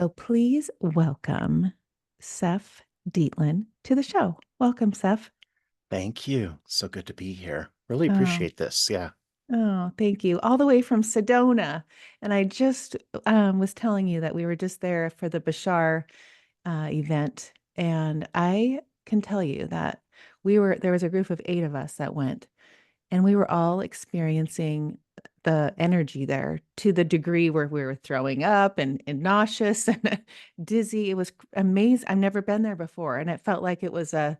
So please welcome Seph Dietlin to the show. Welcome, Seph. Thank you. So good to be here. Really Oh, appreciate this. Yeah. oh, thank you. All the way from Sedona. And I just was telling you that we were just there for the Bashar event. And I can tell you that there was a group of 8 of us that went, and we were all experiencing the energy there to the degree where we were throwing up and nauseous and dizzy. It was amazing. I've never been there before, and it felt like it was a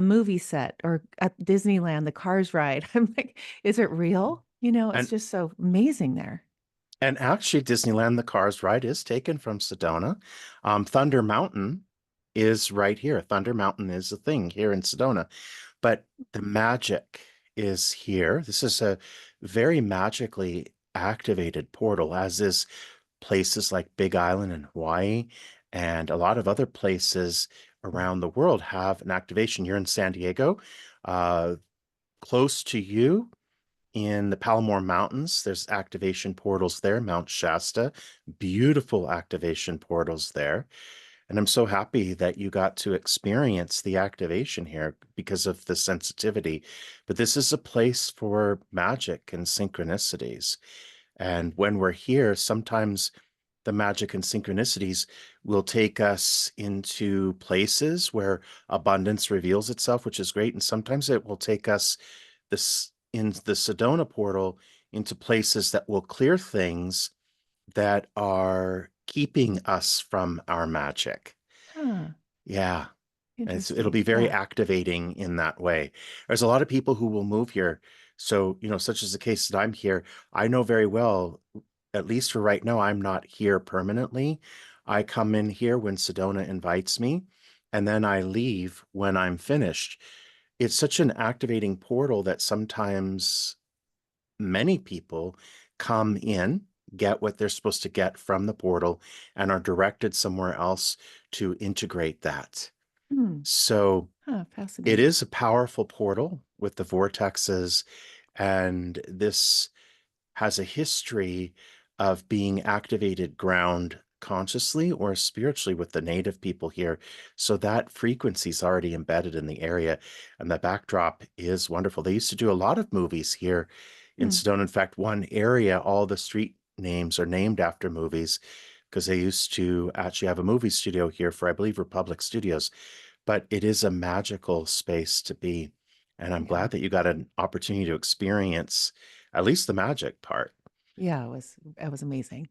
movie set or at Disneyland, the Cars ride. I'm like, is it real? It's And just so amazing there. and actually Disneyland the Cars ride is taken from Sedona. Thunder Mountain is right here. Thunder Mountain is a thing here in Sedona. But the magic is here. This is a very magically activated portal, as is places like Big Island in Hawaii and a lot of other places around the world have an activation. You're in San Diego. Uh, Close to you in the Palomar Mountains, there's activation portals there, Mount Shasta, beautiful activation portals there. And I'm so happy that you got to experience the activation here because of the sensitivity. But this is a place for magic and synchronicities. And when we're here, sometimes the magic and synchronicities will take us into places where abundance reveals itself, which is great. And sometimes it will take us this in the Sedona portal into places that will clear things that are keeping us from our magic. Huh. Yeah. It'll Interesting. be very Yeah. activating in that way. There's a lot of people who will move here. So, such as the case that I'm here, I know very well, at least for right now, I'm not here permanently. I come in here when Sedona invites me, and then I leave when I'm finished. It's such an activating portal that sometimes many people come in, get what they're supposed to get from the portal, and are directed somewhere else to integrate that. Hmm. So Huh. it Fascinating. is a powerful portal with the vortexes, and this has a history of being activated ground consciously or spiritually with the native people here. So that frequency is already embedded in the area, and the backdrop is wonderful. They used to do a lot of movies here in Hmm. Sedona. In fact, one area, all the street names are named after movies because they used to actually have a movie studio here for, I believe, Republic Studios. But it is a magical space to be. And I'm Yeah. glad that you got an opportunity to experience at least the magic part. Yeah. It was amazing.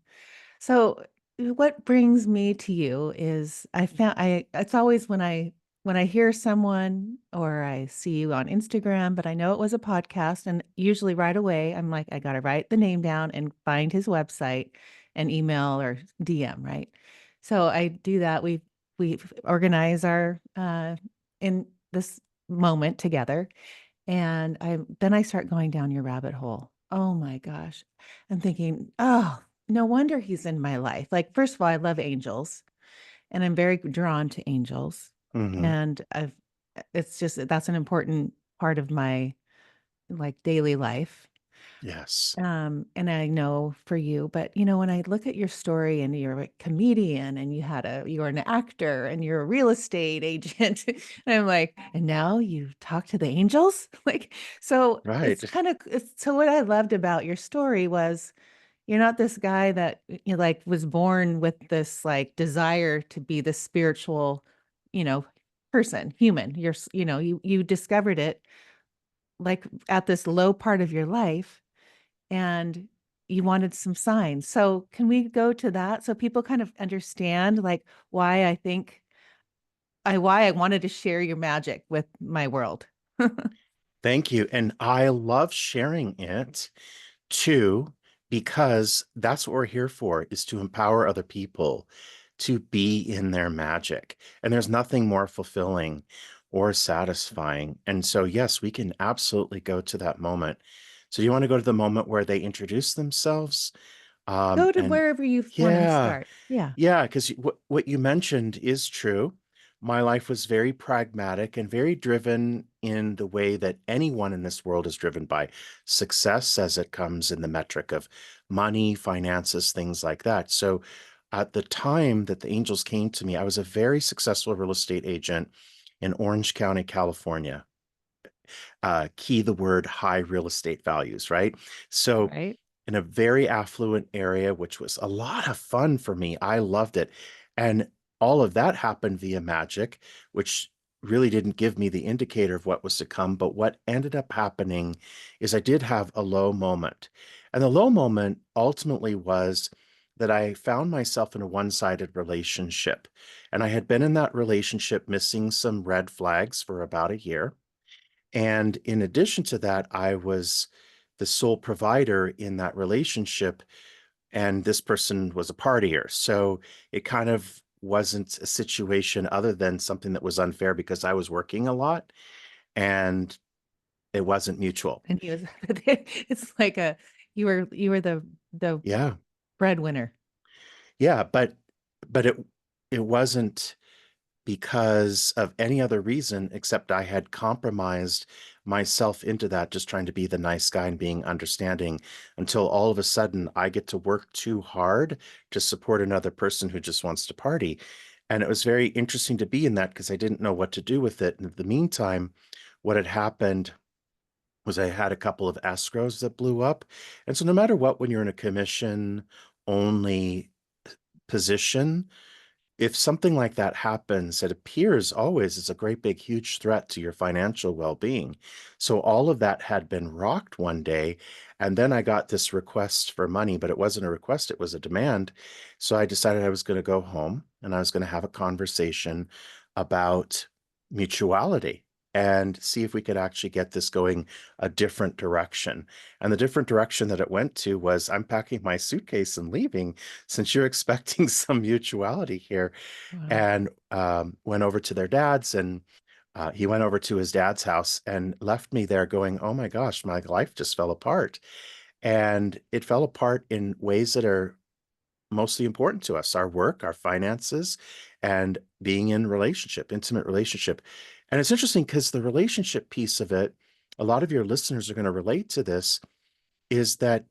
So what brings me to you is it's always when I hear someone or I see you on Instagram, but I know it was a podcast, and usually right away I'm like, I gotta write the name down and find his website and email or DM, right? So I do that. We organize our in this moment together, and I start going down your rabbit hole. Oh my gosh. I'm thinking, oh, no wonder he's in my life. Like, first of all, I love angels, and I'm very drawn to angels. Hmm. And it's just that's an important part of my like daily life. Yes. And I know for you, but when I look at your story and you're a comedian and you were an actor and you're a real estate agent, and I'm like, and now you talk to the angels? Like, so Right. so what I loved about your story was you're not this guy that like was born with this like desire to be the spiritual, you know, person, human. You discovered it like at this low part of your life, and you wanted some signs. So can we go to that so people kind of understand like why I wanted to share your magic with my world? Thank you. And I love sharing it too, because that's what we're here for, is to empower other people to be in their magic. And there's nothing more fulfilling or satisfying. And so, yes, we can absolutely go to that moment. So, you want to go to the moment where they introduce themselves? Go to And wherever you want to yeah, start. Yeah. yeah, because what you mentioned is true. My life was very pragmatic and very driven in the way that anyone in this world is driven by success as it comes in the metric of money, finances, things like that. So at the time that the angels came to me, I was a very successful real estate agent in Orange County, California. Key the word high real estate values, right? So Right. in a very affluent area, which was a lot of fun for me. I loved it. And all of that happened via magic, which really didn't give me the indicator of what was to come. But what ended up happening is I did have a low moment. And the low moment ultimately was that I found myself in a one-sided relationship. And I had been in that relationship missing some red flags for about a year. And in addition to that, I was the sole provider in that relationship, and this person was a partier. So it kind of wasn't a situation other than something that was unfair because I was working a lot and it wasn't mutual. And he was it's like a you were the Yeah. breadwinner. Yeah, but it wasn't because of any other reason except I had compromised myself into that, just trying to be the nice guy and being understanding until all of a sudden I get to work too hard to support another person who just wants to party. And it was very interesting to be in that because I didn't know what to do with it. And in the meantime, what had happened was I had a couple of escrows that blew up. And so no matter what, when you're in a commission only position, if something like that happens, it appears always as a great big huge threat to your financial well-being. So all of that had been rocked one day, and then I got this request for money, but it wasn't a request, it was a demand. So I decided I was going to go home and I was going to have a conversation about mutuality and see if we could actually get this going a different direction. And the different direction that it went to was I'm packing my suitcase and leaving since you're expecting some mutuality here, Wow. and went over to their dad's, and he went over to his dad's house and left me there going, oh my gosh, my life just fell apart. And it fell apart in ways that are mostly important to us, our work, our finances, and being in relationship, intimate relationship. And it's interesting because the relationship piece of it, a lot of your listeners are going to relate to this, is that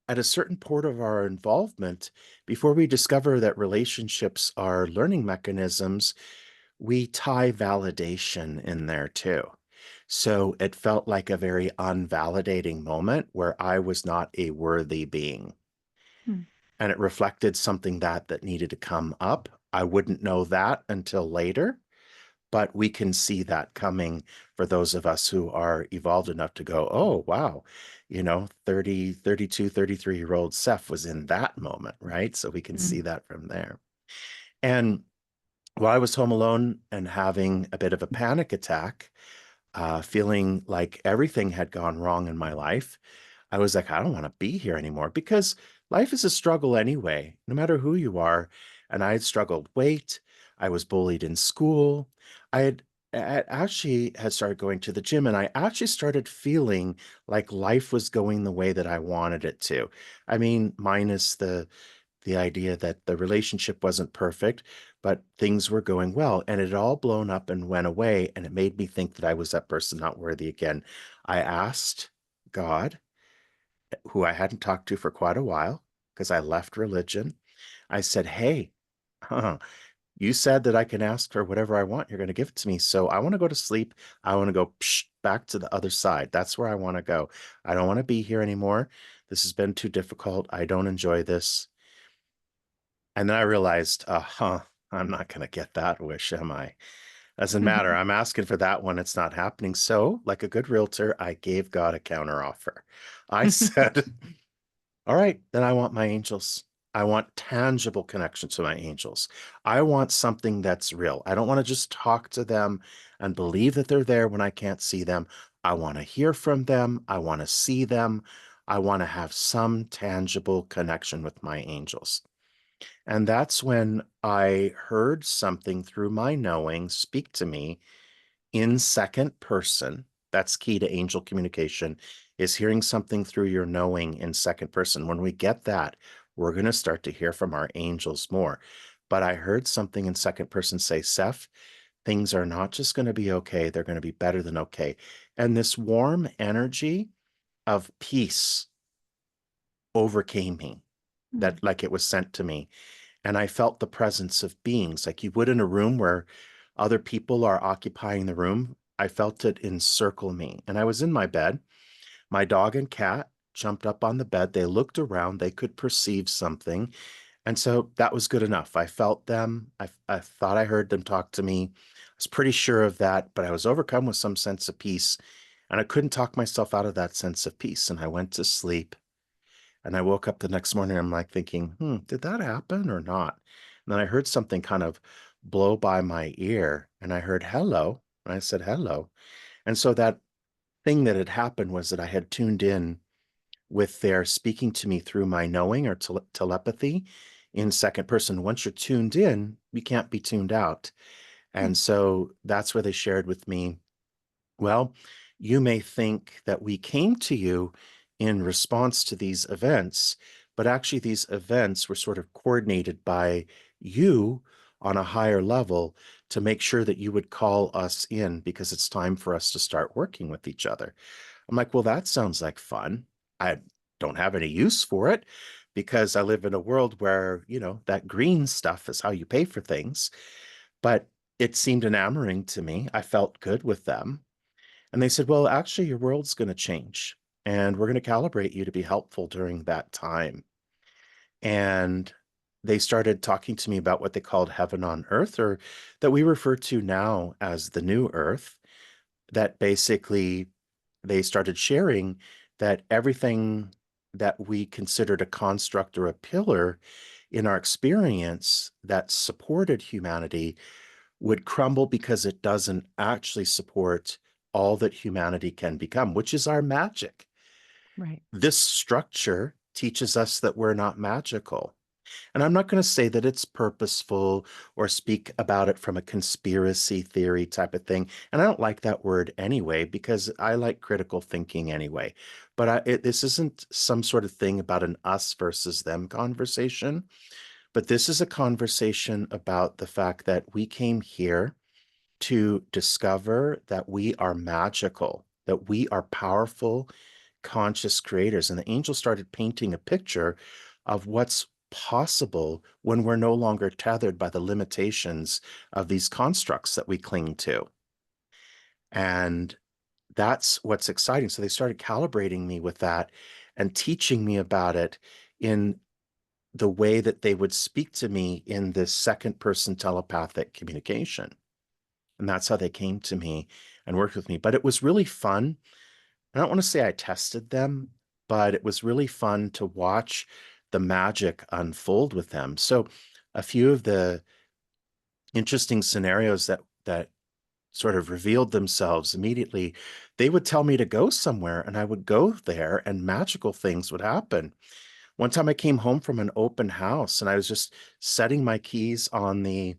at a certain point of our involvement, before we discover that relationships are learning mechanisms, we tie validation in there too. So it felt like a very unvalidating moment where I was not a worthy being. Hmm. And it reflected something that needed to come up. I wouldn't know that until later, but we can see that coming for those of us who are evolved enough to go, oh, wow, 30, 32, 33-year-old Seph was in that moment, right? So we can Mm. see that from there. And while I was home alone and having a bit of a panic attack, feeling like everything had gone wrong in my life, I was like, I don't want to be here anymore because life is a struggle anyway, no matter who you are. And I had struggled weight. I was bullied in school. I actually had started going to the gym, and I actually started feeling like life was going the way that I wanted it to. I mean, minus the idea that the relationship wasn't perfect, but things were going well. And it all blown up and went away. And it made me think that I was that person not worthy again. I asked God, who I hadn't talked to for quite a while, because I left religion. I said, hey, you said that I can ask for whatever I want. You're going to give it to me. So I want to go to sleep. I want to go back to the other side. That's where I want to go. I don't want to be here anymore. This has been too difficult. I don't enjoy this. And then I realized, I'm not going to get that wish, am I? Doesn't matter. I'm asking for that one. It's not happening. So, like a good realtor, I gave God a counteroffer. I said, all right, then I want my angels. I want tangible connection to my angels. I want something that's real. I don't want to just talk to them and believe that they're there when I can't see them. I want to hear from them. I want to see them. I want to have some tangible connection with my angels. And that's when I heard something through my knowing speak to me in second person. That's key to angel communication, is hearing something through your knowing in second person. When we get that, we're going to start to hear from our angels more. But I heard something in second person say, Seph, things are not just going to be okay, they're going to be better than okay. And this warm energy of peace overcame me, Mm. that like it was sent to me. and I felt the presence of beings like you would in a room where other people are occupying the room. I felt it encircle me. And I was in my bed. My dog and cat jumped up on the bed. They looked around. They could perceive something. And so that was good enough. I felt them. I thought I heard them talk to me. I was pretty sure of that, but I was overcome with some sense of peace. And I couldn't talk myself out of that sense of peace. And I went to sleep. And I woke up the next morning. I'm like thinking, did that happen or not? And then I heard something kind of blow by my ear. And I heard hello. And I said, hello. And so that thing that had happened was that I had tuned in with their speaking to me through my knowing or telepathy in second person. Once you're tuned in, you can't be tuned out. Hmm. And so that's where they shared with me, well, you may think that we came to you in response to these events, but actually these events were sort of coordinated by you on a higher level to make sure that you would call us in because it's time for us to start working with each other. I'm like, well, that sounds like fun. I don't have any use for it because I live in a world where, that green stuff is how you pay for things. But it seemed enamoring to me. I felt good with them. And they said, well, actually, your world's going to change and we're going to calibrate you to be helpful during that time. And they started talking to me about what they called heaven on earth, or that we refer to now as the new earth, that basically they started sharing that everything that we considered a construct or a pillar in our experience that supported humanity would crumble because it doesn't actually support all that humanity can become, which is our magic. Right. This structure teaches us that we're not magical. And I'm not going to say that it's purposeful or speak about it from a conspiracy theory type of thing. And I don't like that word anyway, because I like critical thinking anyway. But this isn't some sort of thing about an us versus them conversation. But this is a conversation about the fact that we came here to discover that we are magical, that we are powerful, conscious creators. And the angel started painting a picture of what's possible when we're no longer tethered by the limitations of these constructs that we cling to. And that's what's exciting. So they started calibrating me with that and teaching me about it in the way that they would speak to me in this second person telepathic communication. And that's how they came to me and worked with me. But it was really fun. I don't want to say I tested them, but it was really fun to watch the magic unfold with them. So a few of the interesting scenarios that sort of revealed themselves immediately, they would tell me to go somewhere and I would go there and magical things would happen. One time I came home from an open house and I was just setting my keys on the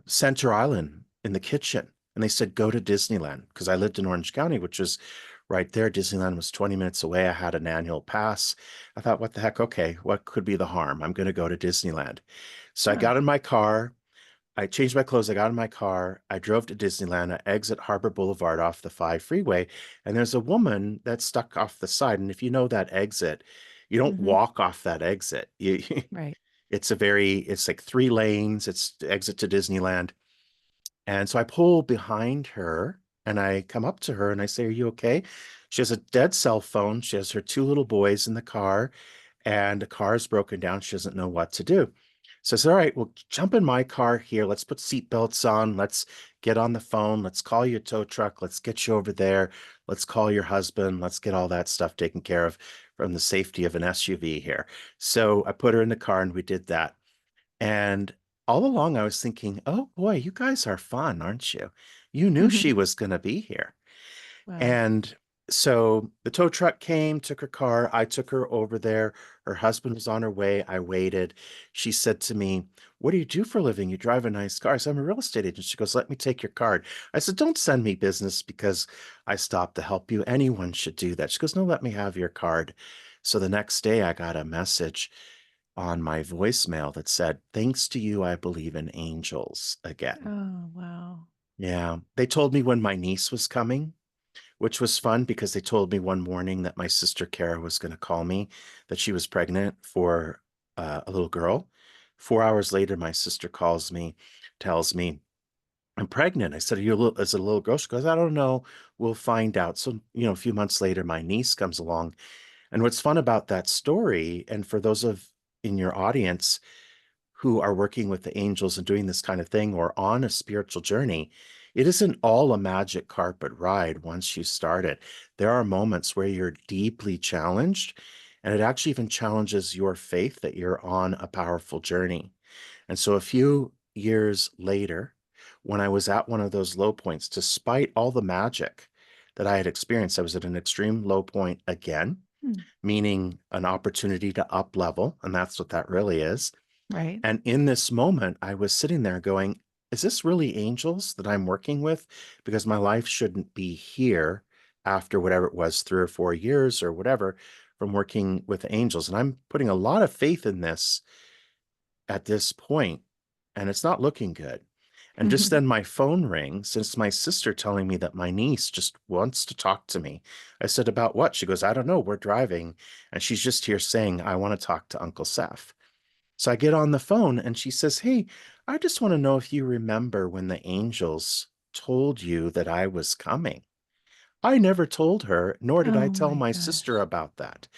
center island in the kitchen. And they said, go to Disneyland because I lived in Orange County, which was right there. Disneyland was 20 minutes away. I had an annual pass. I thought, what the heck? Okay, what could be the harm? I'm going to go to Disneyland. So I Huh. got in my car. I changed my clothes. I got in my car. I drove to Disneyland. I exit Harbor Boulevard off the 5 freeway. And there's a woman that's stuck off the side. And if you know that exit, you don't Hmm. walk off that exit. Right. It's like 3 lanes. It's exit to Disneyland. And so I pull behind her and I come up to her and I say, are you okay? She has a dead cell phone. She has her 2 little boys in the car and the car is broken down. She doesn't know what to do. So I said, all right, well, jump in my car here. Let's put seatbelts on. Let's get on the phone. Let's call you a tow truck. Let's get you over there. Let's call your husband. Let's get all that stuff taken care of from the safety of an SUV here. So I put her in the car and we did that. And all along, I was thinking, oh boy, you guys are fun, aren't you? You knew she was going to be here. Wow. And so the tow truck came, took her car. I took her over there. Her husband was on her way. I waited. She said to me, what do you do for a living? You drive a nice car. I said, I'm a real estate agent. She goes, let me take your card. I said, don't send me business because I stopped to help you. Anyone should do that. She goes, no, let me have your card. So the next day, I got a message on my voicemail that said, thanks to you, I believe in angels again. Oh, wow. Yeah. They told me when my niece was coming, which was fun because they told me one morning that my sister Kara was going to call me, that she was pregnant for a little girl. 4 hours later, my sister calls me, tells me, I'm pregnant. I said, is it a little girl? She goes, I don't know. We'll find out. So, a few months later, my niece comes along. And what's fun about that story, and for those of in your audience who are working with the angels and doing this kind of thing or on a spiritual journey, it isn't all a magic carpet ride once you start it. There are moments where you're deeply challenged, and it actually even challenges your faith that you're on a powerful journey. And so a few years later, when I was at one of those low points, despite all the magic that I had experienced, I was at an extreme low point again, Hmm. meaning an opportunity to up level. And that's what that really is. Right. And in this moment, I was sitting there going, is this really angels that I'm working with? Because my life shouldn't be here after whatever it was, 3 or 4 years or whatever, from working with angels. And I'm putting a lot of faith in this at this point, and it's not looking good. And just then my phone rings, and it's my sister telling me that my niece just wants to talk to me. I said, about what? She goes, I don't know. We're driving. And she's just here saying, I want to talk to Uncle Seph. So I get on the phone and she says, hey, I just want to know if you remember when the angels told you that I was coming. I never told her, nor did I Oh tell my my sister gosh. about that.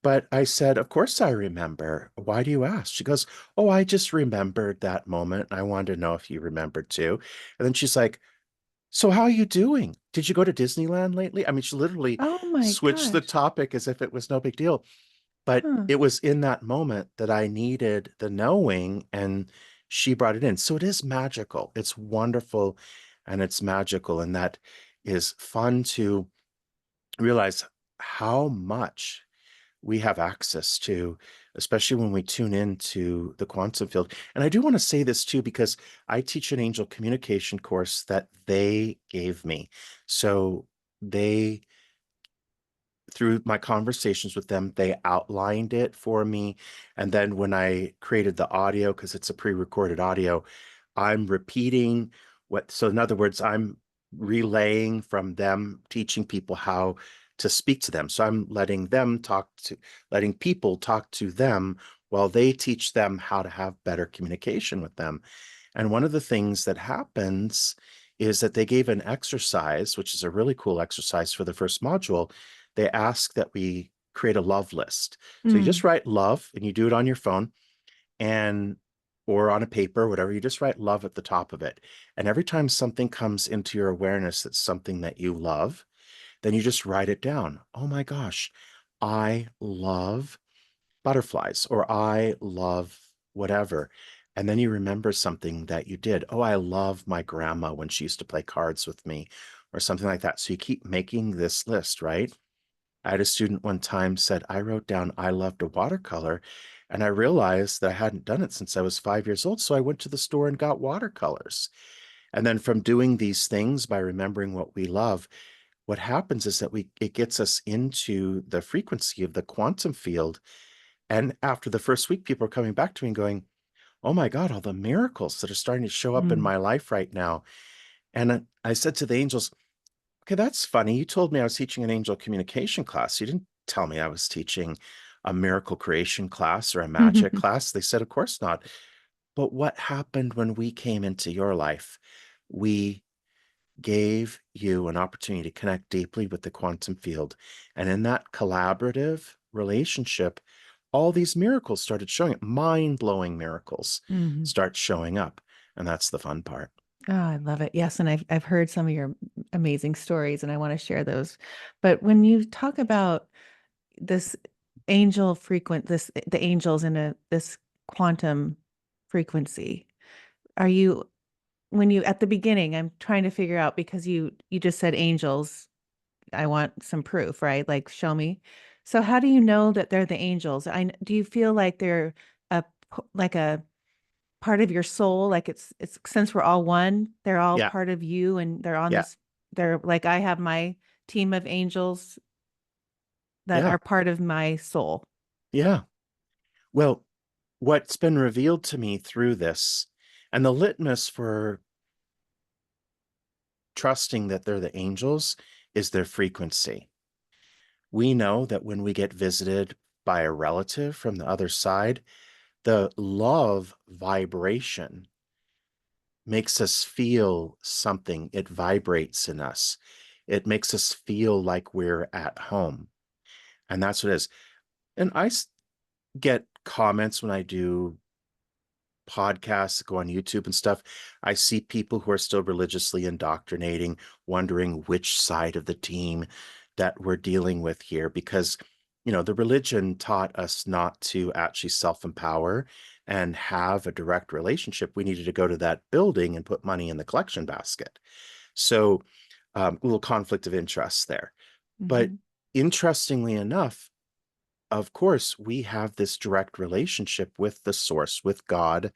But I said, of course I remember. Why do you ask? She goes, oh, I just remembered that moment. I wanted to know if you remembered too. And then she's like, so how are you doing? Did you go to Disneyland lately? I mean, she literally Oh my switched the gosh. topic as if it was no big deal. But Huh. it was in that moment that I needed the knowing, and she brought it in. So it is magical. It's wonderful and it's magical. And that is fun to realize how much we have access to, especially when we tune into the quantum field. And I do want to say this too, because I teach an angel communication course that they gave me. So they through my conversations with them, they outlined it for me. And then when I created the audio, because it's a pre-recorded audio, I'm repeating so in other words, I'm relaying from them, teaching people how to speak to them. So I'm letting people talk to them while they teach them how to have better communication with them. And one of the things that happens is that they gave an exercise, which is a really cool exercise for the first module. They ask that we create a love list. So you just Mm. write love and you do it on your phone and or on a paper, whatever, you just write love at the top of it. And every time something comes into your awareness that's something that you love, then you just write it down. Oh my gosh, I love butterflies, or I love whatever. And then you remember something that you did. Oh, I love my grandma when she used to play cards with me, or something like that. So you keep making this list, right? I had a student one time said, I wrote down, I loved a watercolor. And I realized that I hadn't done it since I was 5 years old. So I went to the store and got watercolors. And then from doing these things, by remembering what we love, what happens is that it gets us into the frequency of the quantum field. And after the first week, people are coming back to me and going, oh my God, all the miracles that are starting to show up in Mm. my life right now. And I said to the angels, okay, that's funny. You told me I was teaching an angel communication class. You didn't tell me I was teaching a miracle creation class or a magic class. They said, of course not. But what happened when we came into your life? We gave you an opportunity to connect deeply with the quantum field. And in that collaborative relationship, all these miracles started showing up, mind-blowing miracles Mhm. start showing up. And that's the fun part. Oh, I love it. Yes, and I've heard some of your amazing stories and I want to share those. But when you talk about this the angels in this quantum frequency, are you when you at the beginning, I'm trying to figure out because you just said angels, I want some proof, right? Like show me. So how do you know that they're the angels? Do you feel like they're like a part of your soul, like it's since we're all one, they're all Yeah, part of you and they're on yeah, this they're like I have my team of angels that yeah, are part of my soul. yeah. Well, what's been revealed to me through this, and the litmus for trusting that they're the angels, is their frequency. We know that when we get visited by a relative from the other side, The love vibration makes us feel something. It vibrates in us. It makes us feel like we're at home. And that's what it is. And get comments when I do podcasts, go on YouTube and stuff. I see people who are still religiously indoctrinating, wondering which side of the team that we're dealing with here, because, the religion taught us not to actually self-empower and have a direct relationship. We needed to go to that building and put money in the collection basket. So, a little conflict of interest there. But Mhm. interestingly enough, of course, we have this direct relationship with the source, with God,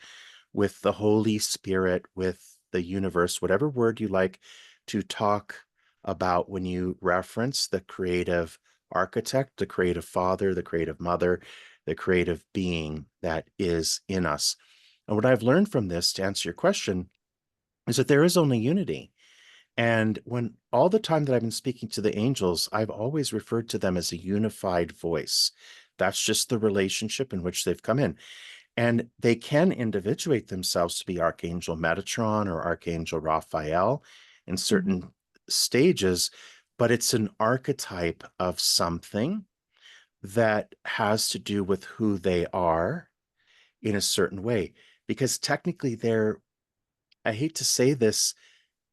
with the Holy Spirit, with the universe, whatever word you like to talk about when you reference the creative architect, the creative father, the creative mother, the creative being that is in us. And what I've learned from this, to answer your question, is that there is only unity. And when all the time that I've been speaking to the angels, I've always referred to them as a unified voice. That's just the relationship in which they've come in. And they can individuate themselves to be Archangel Metatron or Archangel Raphael in Mhm. certain stages, but it's an archetype of something that has to do with who they are in a certain way. Because technically, I hate to say this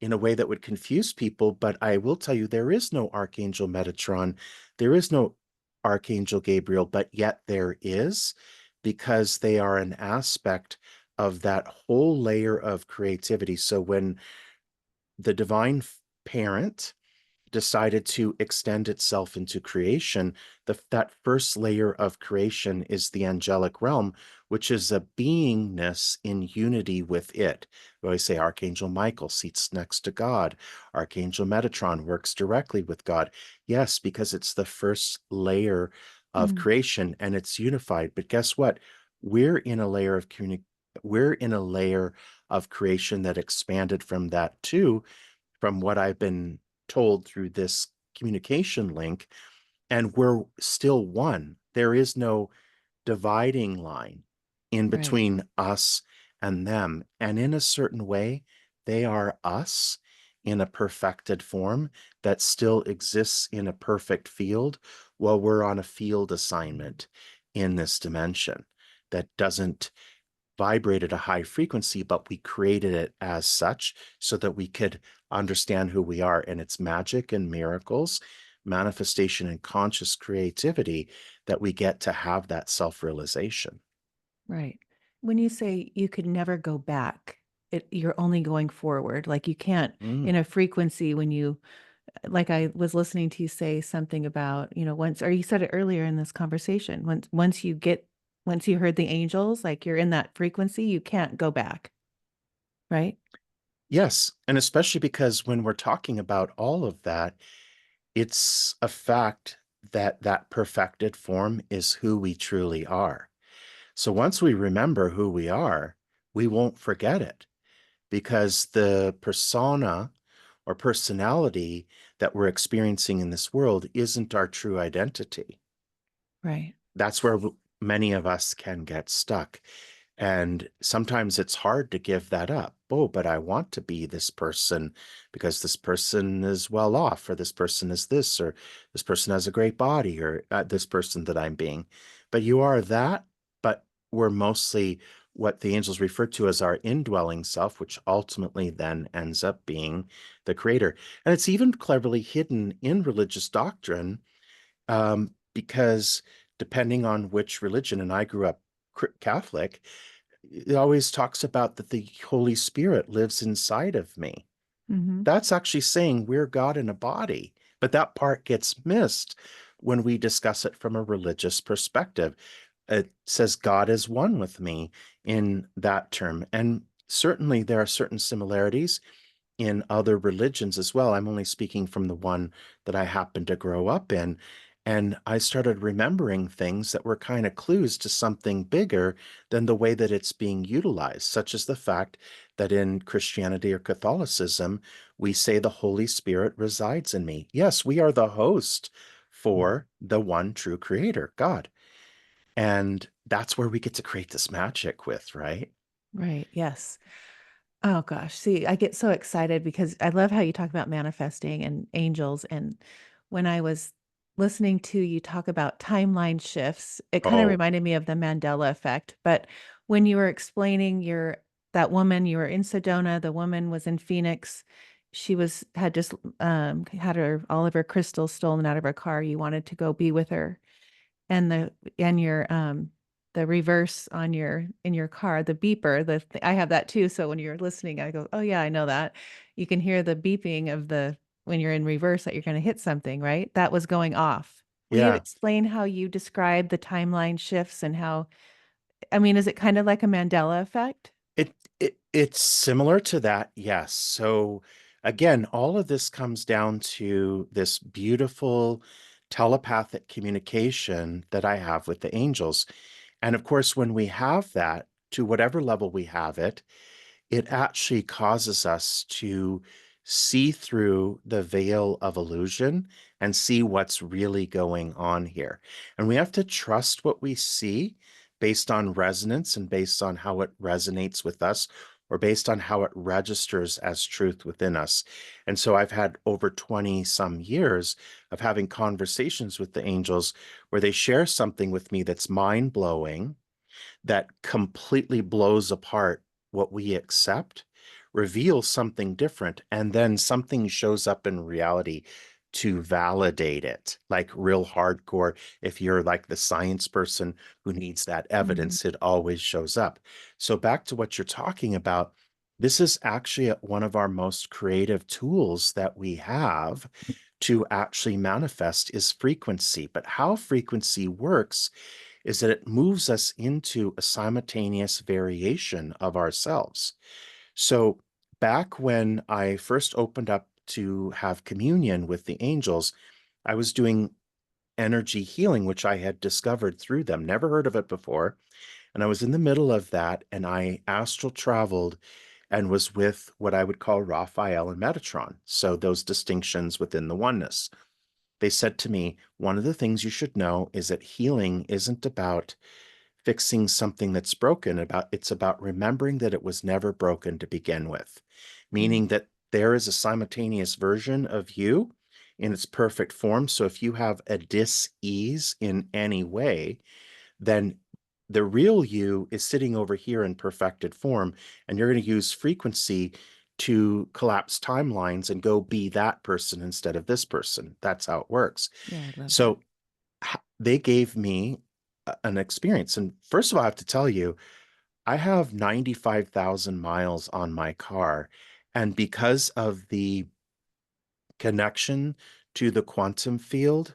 in a way that would confuse people, but I will tell you there is no Archangel Metatron, there is no Archangel Gabriel, but yet there is, because they are an aspect of that whole layer of creativity. So when the divine parent decided to extend itself into creation, that first layer of creation is the angelic realm, which is a beingness in unity with it. We always say Archangel Michael seats next to God. Archangel Metatron works directly with God. Yes, because it's the first layer of Mm. creation and it's unified. But guess what? We're in a layer of we're in a layer of creation that expanded from that too, from what I've been told through this communication link, and we're still one. There is no dividing line in Right. between us and them. And in a certain way, they are us in a perfected form that still exists in a perfect field while we're on a field assignment in this dimension that doesn't vibrate at a high frequency, but we created it as such so that we could understand who we are. And it's magic and miracles, manifestation and conscious creativity that we get to have that self-realization. Right. When you say you could never go back, you're only going forward. Like you can't Mm. in a frequency when you like I was listening to you say something about, once or you said it earlier in this conversation, once you heard the angels, like you're in that frequency, you can't go back, right? Yes. And especially because when we're talking about all of that, it's a fact that that perfected form is who we truly are. So once we remember who we are, we won't forget it, because the persona or personality that we're experiencing in this world isn't our true identity. Right. That's where many of us can get stuck. And sometimes it's hard to give that up. Oh, but I want to be this person because this person is well off, or this person is this, or this person has a great body, or this person that I'm being. But you are that, but we're mostly what the angels refer to as our indwelling self, which ultimately then ends up being the creator. And it's even cleverly hidden in religious doctrine, because depending on which religion, and I grew up Catholic, it always talks about that the Holy Spirit lives inside of me. Mhm. That's actually saying we're God in a body, but that part gets missed when we discuss it from a religious perspective. It says God is one with me in that term. And certainly there are certain similarities in other religions as well. I'm only speaking from the one that I happened to grow up in. And I started remembering things that were kind of clues to something bigger than the way that it's being utilized, such as the fact that in Christianity or Catholicism, we say the Holy Spirit resides in me. Yes, we are the host for the one true creator, God. And that's where we get to create this magic with, right? Right. Yes. Oh gosh. See, I get so excited because I love how you talk about manifesting and angels. And when I was listening to you talk about timeline shifts, it kind of Oh, reminded me of the Mandela effect. But when you were explaining that woman, you were in Sedona, the woman was in Phoenix. She had just had all of her crystals stolen out of her car. You wanted to go be with her. And the reverse on your in your car, the beeper, I have that too. So when you're listening, I go, "Oh yeah, I know that." You can hear the beeping of the when you're in reverse that you're going to hit something, right? That was going off. Will you yeah. explain how you describe the timeline shifts and how, I mean, is it kind of like a Mandela effect? It's similar to that, yes. So again, all of this comes down to this beautiful telepathic communication that I have with the angels. And of course, when we have that, to whatever level we have it, it actually causes us to see through the veil of illusion and see what's really going on here. And we have to trust what we see based on resonance and based on how it resonates with us or based on how it registers as truth within us. And so I've had over 20 some years of having conversations with the angels where they share something with me that's mind blowing, that completely blows apart what we accept, reveals something different, and then something shows up in reality to validate it, like real hardcore. If you're like the science person who needs that Mhm. evidence, it always shows up. So, back to what you're talking about, this is actually one of our most creative tools that we have to actually manifest is frequency. But how frequency works is that it moves us into a simultaneous variation of ourselves. So, back when I first opened up to have communion with the angels, I was doing energy healing, which I had discovered through them, never heard of it before. And I was in the middle of that, and I astral traveled and was with what I would call Raphael and Metatron. So, those distinctions within the oneness. They said to me, one of the things you should know is that healing isn't about fixing something that's broken, it's about remembering that it was never broken to begin with, Mm. meaning that there is a simultaneous version of you in its perfect form. So if you have a dis-ease in any way, then the real you is sitting over here in perfected form, and you're going to use frequency to collapse timelines and go be that person instead of this person. That's how it works. Yeah, I love that. So they gave me an experience. And first of all, I have to tell you, I have 95,000 miles on my car. And because of the connection to the quantum field,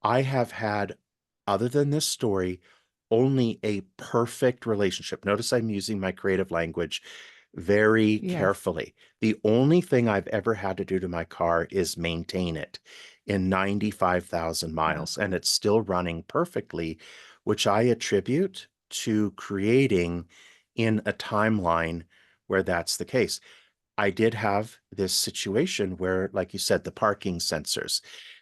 I have had, other than this story, only a perfect relationship. Notice I'm using my creative language very Yes. carefully. The only thing I've ever had to do to my car is maintain it in 95,000 Wow. miles, and it's still running perfectly, which I attribute to creating in a timeline where that's the case. I did have this situation where, like you said, the parking sensors,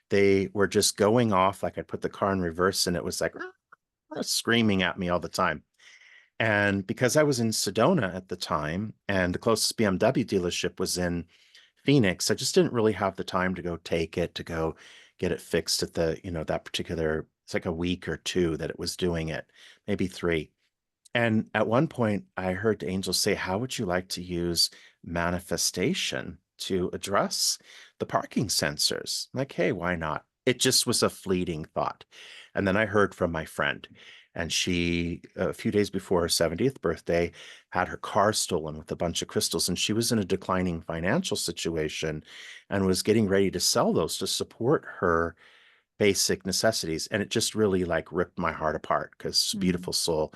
they were just going off. Like I put the car in reverse and it was like screaming at me all the time. And because I was in Sedona at the time and the closest BMW dealership was in Phoenix, I just didn't really have the time to go take it, to go get it fixed at that particular, it's like a week or two that it was doing it, maybe three. And at one point, I heard the angel say, how would you like to use manifestation to address the parking sensors? I'm like, hey, why not? It just was a fleeting thought. And then I heard from my friend, and she, a few days before her 70th birthday, had her car stolen with a bunch of crystals. And she was in a declining financial situation and was getting ready to sell those to support her basic necessities. And it just really like ripped my heart apart because it's a Mm. beautiful soul.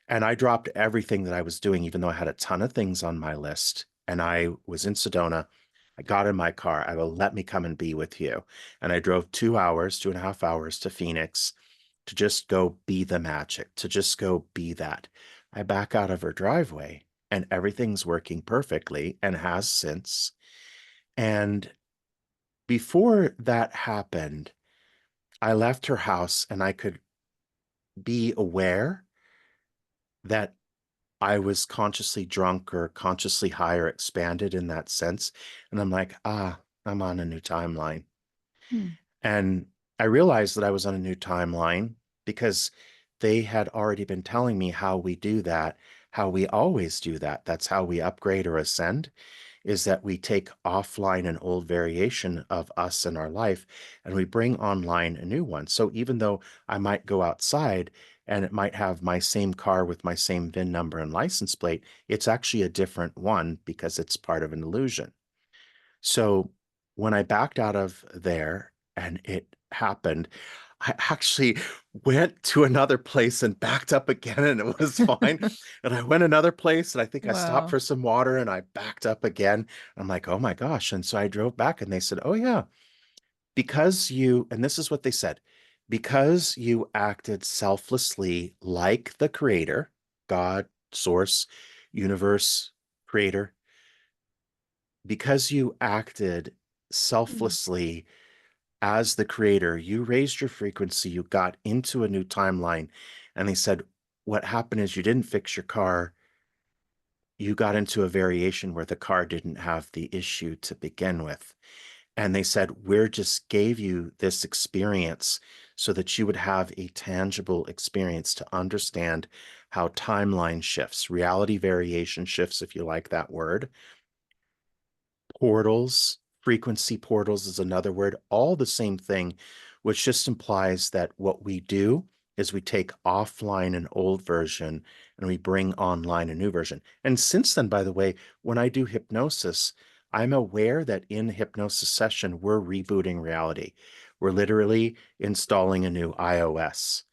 And I dropped everything that I was doing, even though I had a ton of things on my list. And I was in Sedona. I got in my car. I go, let me come and be with you. And I drove 2 hours, 2.5 hours to Phoenix to just go be the magic, to just go be that. I back out of her driveway and everything's working perfectly and has since. And before that happened, I left her house and I could be aware that I was consciously drunk or consciously high or expanded in that sense. And I'm like, I'm on a new timeline. Hmm. And I realized that I was on a new timeline because they had already been telling me how we do that, how we always do that. That's how we upgrade or ascend, is that we take offline an old variation of us in our life and we bring online a new one. So even though I might go outside and it might have my same car with my same VIN number and license plate, it's actually a different one because it's part of an illusion. So when I backed out of there and it happened, I actually went to another place and backed up again and it was fine. And I went another place and I think I stopped Wow. for some water and I backed up again. I'm like, oh my gosh. And so I drove back and they said, oh yeah, because you, and this is what they said, because you acted selflessly like the creator, God, source, universe, creator, because you acted Mm. selflessly as the creator, you raised your frequency, you got into a new timeline. And they said, what happened is you didn't fix your car. You got into a variation where the car didn't have the issue to begin with. And they said, we're just gave you this experience so that you would have a tangible experience to understand how timeline shifts, reality variation shifts, if you like that word, portals, frequency portals is another word, all the same thing, which just implies that what we do is we take offline an old version and we bring online a new version. And since then, by the way, when I do hypnosis, I'm aware that in hypnosis session, we're rebooting reality. We're literally installing a new iOS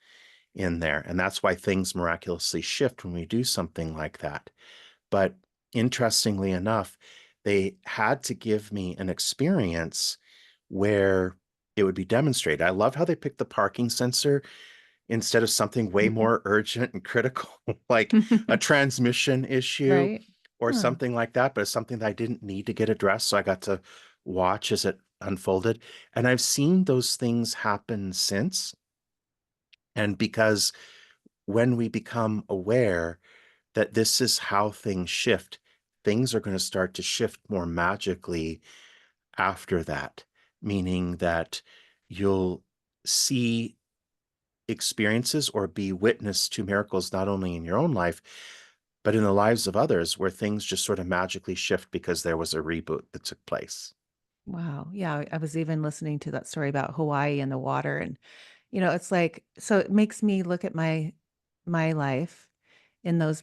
in there. And that's why things miraculously shift when we do something like that. But interestingly enough, they had to give me an experience where it would be demonstrated. I love how they picked the parking sensor instead of something way more urgent and critical, like a transmission issue Right. or Huh. something like that, but it's something that I didn't need to get addressed. So I got to watch as it unfolded. And I've seen those things happen since. And because when we become aware that this is how things shift, things are going to start to shift more magically after that, meaning that you'll see experiences or be witness to miracles not only in your own life, but in the lives of others where things just sort of magically shift because there was a reboot that took place. Wow. Yeah, I was even listening to that story about Hawaii and the water and it's like so it makes me look at my life in those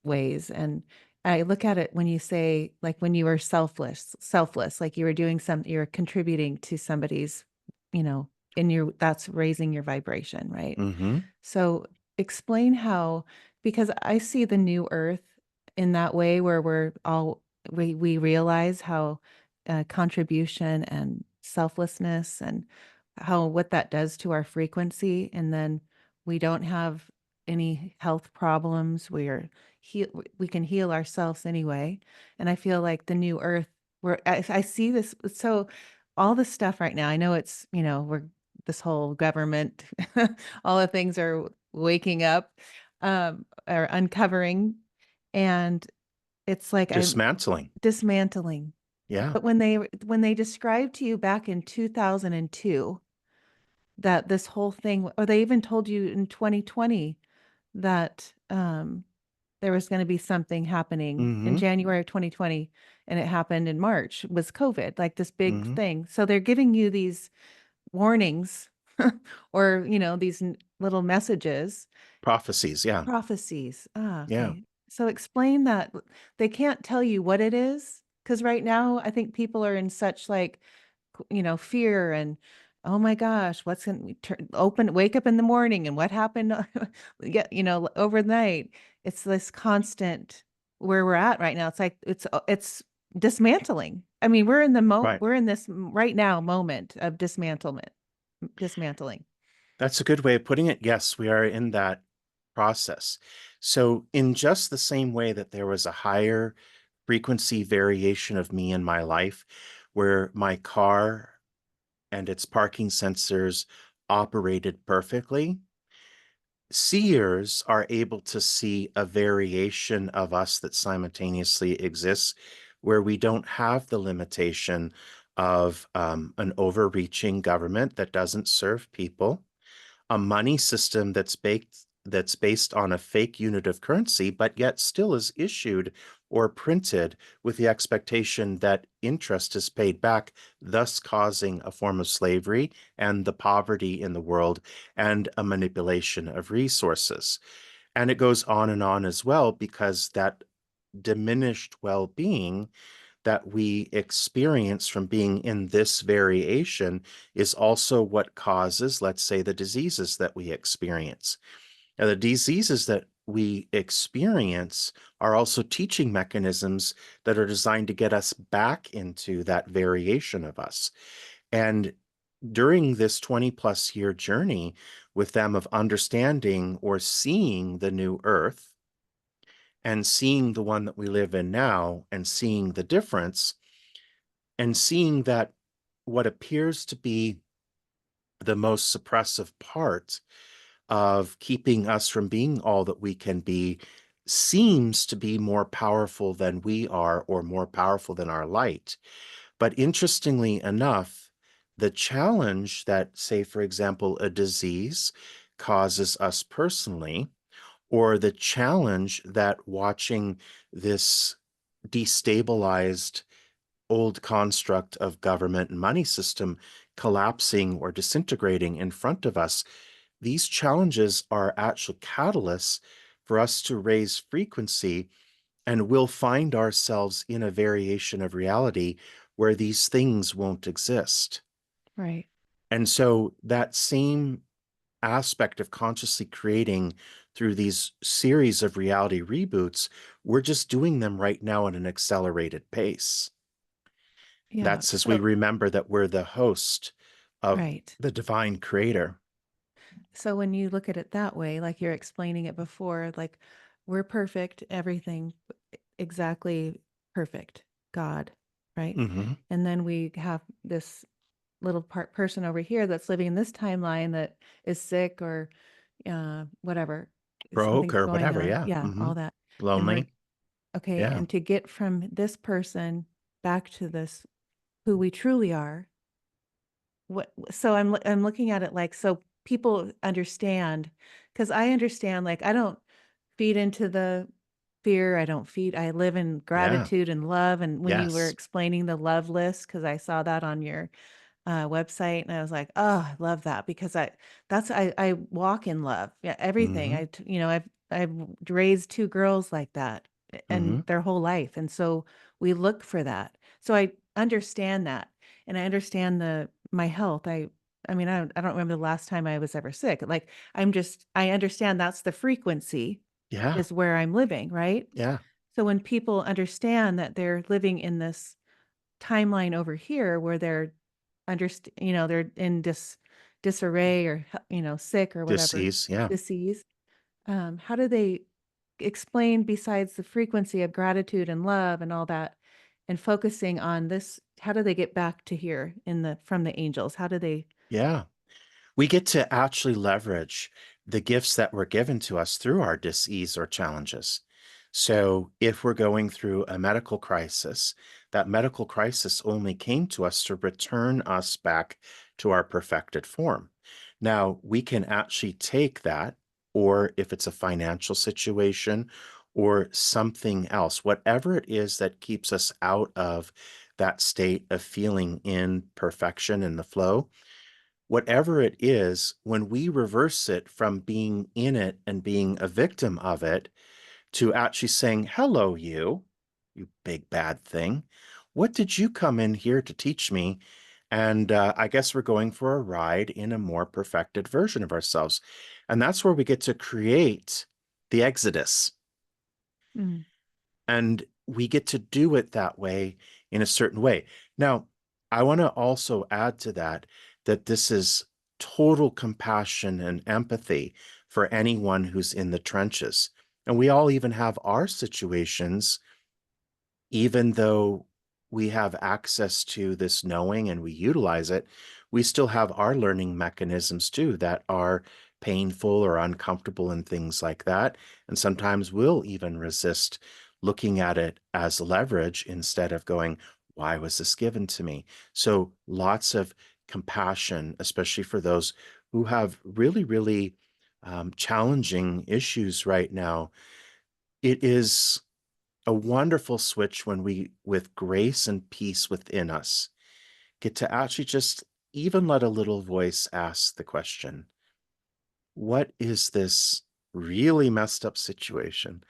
ways and I look at it when you say like when you were selfless, like you were doing you're contributing to somebody's, you know, in your that's raising your vibration, right? Mm-hmm. So explain how because I see the new earth in that way where we realize how contribution and selflessness and how what that does to our frequency and then we don't have any health problems we can heal ourselves anyway and I feel like the new earth where I see this so all the stuff right now I know it's we're this whole government all the things are waking up or uncovering and it's like I'm Dismantling. dismantling Yeah. but when they described to you back in 2002 that this whole thing or they even told you in 2020 that, there was gonna be something happening in Mm-hmm. January of 2020, and it happened in March, was COVID, like, this big Mm-hmm. thing. So they're giving you these warnings or, these little messages. Prophecies. Yeah. Prophecies. Ah, Yeah. okay. So explain that. They can't tell you what it is because right now I think people are in such like, fear and oh my gosh, what's going to wake up in the morning and what happened yeah, overnight. It's this constant where we're at right now. It's like it's dismantling. I mean, Right. we're in this right now moment of dismantling. That's a good way of putting it. Yes, we are in that process. So, in just the same way that there was a higher frequency variation of me in my life, where my car and its parking sensors operated perfectly, seers are able to see a variation of us that simultaneously exists, where we don't have the limitation of an overreaching government that doesn't serve people, a money system that's based on a fake unit of currency, but yet still is issued or printed with the expectation that interest is paid back, thus causing a form of slavery and the poverty in the world and a manipulation of resources. And it goes on and on as well, because that diminished well-being that we experience from being in this variation is also what causes, let's say, the diseases that we experience. Now, the diseases that we experience are also teaching mechanisms that are designed to get us back into that variation of us. And during this 20 plus year journey with them of understanding or seeing the new earth and seeing the one that we live in now and seeing the difference, and seeing that what appears to be the most suppressive part of keeping us from being all that we can be seems to be more powerful than we are, or more powerful than our light. But interestingly enough, the challenge that, say, for example, a disease causes us personally, or the challenge that watching this destabilized old construct of government and money system collapsing or disintegrating in front of us, these challenges are actual catalysts for us to raise frequency, and we'll find ourselves in a variation of reality where these things won't exist. Right. And so that same aspect of consciously creating through these series of reality reboots, we're just doing them right now at an accelerated pace. Yeah. That's as we So, remember that we're the host of right. the divine creator. So when you look at it that way, like you're explaining it before, like we're perfect, everything exactly perfect, God, right? Mm-hmm. And then we have this little person over here that's living in this timeline that is sick or whatever, Broke something's or going whatever. on. Yeah. Yeah, Mm-hmm. all that. And we're Lonely. okay. Yeah. And to get from this person back to this, who we truly are, so I'm looking at it like, so people understand, because I understand, like I don't feed into the fear. I live in Yeah. gratitude and love. And when you were Yes. explaining the love list, because I saw that on your website, and I was like, oh, I love that, because I walk in love. Yeah, everything. Mm-hmm. I've raised two girls like that, and Mm-hmm. their whole life, and so we look for that. So I understand that, and I understand my health. I mean, I don't remember the last time I was ever sick. Like I understand that's the frequency Yeah. is where I'm living, right? Yeah. So when people understand that they're living in this timeline over here where they're they're in disarray, or sick or whatever, Disease. Yeah. disease, how do they explain, besides the frequency of gratitude and love and all that, and focusing on this, how do they get back to here from the angels? How do they? Yeah. We get to actually leverage the gifts that were given to us through our disease or challenges. So, if we're going through a medical crisis, that medical crisis only came to us to return us back to our perfected form. Now, we can actually take that, or if it's a financial situation or something else, whatever it is that keeps us out of that state of feeling in perfection in the flow, whatever it is, when we reverse it from being in it and being a victim of it to actually saying, hello, you big bad thing. What did you come in here to teach me? And I guess we're going for a ride in a more perfected version of ourselves. And that's where we get to create the exodus. Mm, And we get to do it that way in a certain way. Now, I want to also add to that that this is total compassion and empathy for anyone who's in the trenches. And we all even have our situations, even though we have access to this knowing and we utilize it, we still have our learning mechanisms too that are painful or uncomfortable and things like that. And sometimes we'll even resist looking at it as leverage instead of going, why was this given to me? So lots of compassion, especially for those who have really, really challenging issues right now. It is a wonderful switch when we, with grace and peace within us, get to actually just even let a little voice ask the question, what is this really messed up situation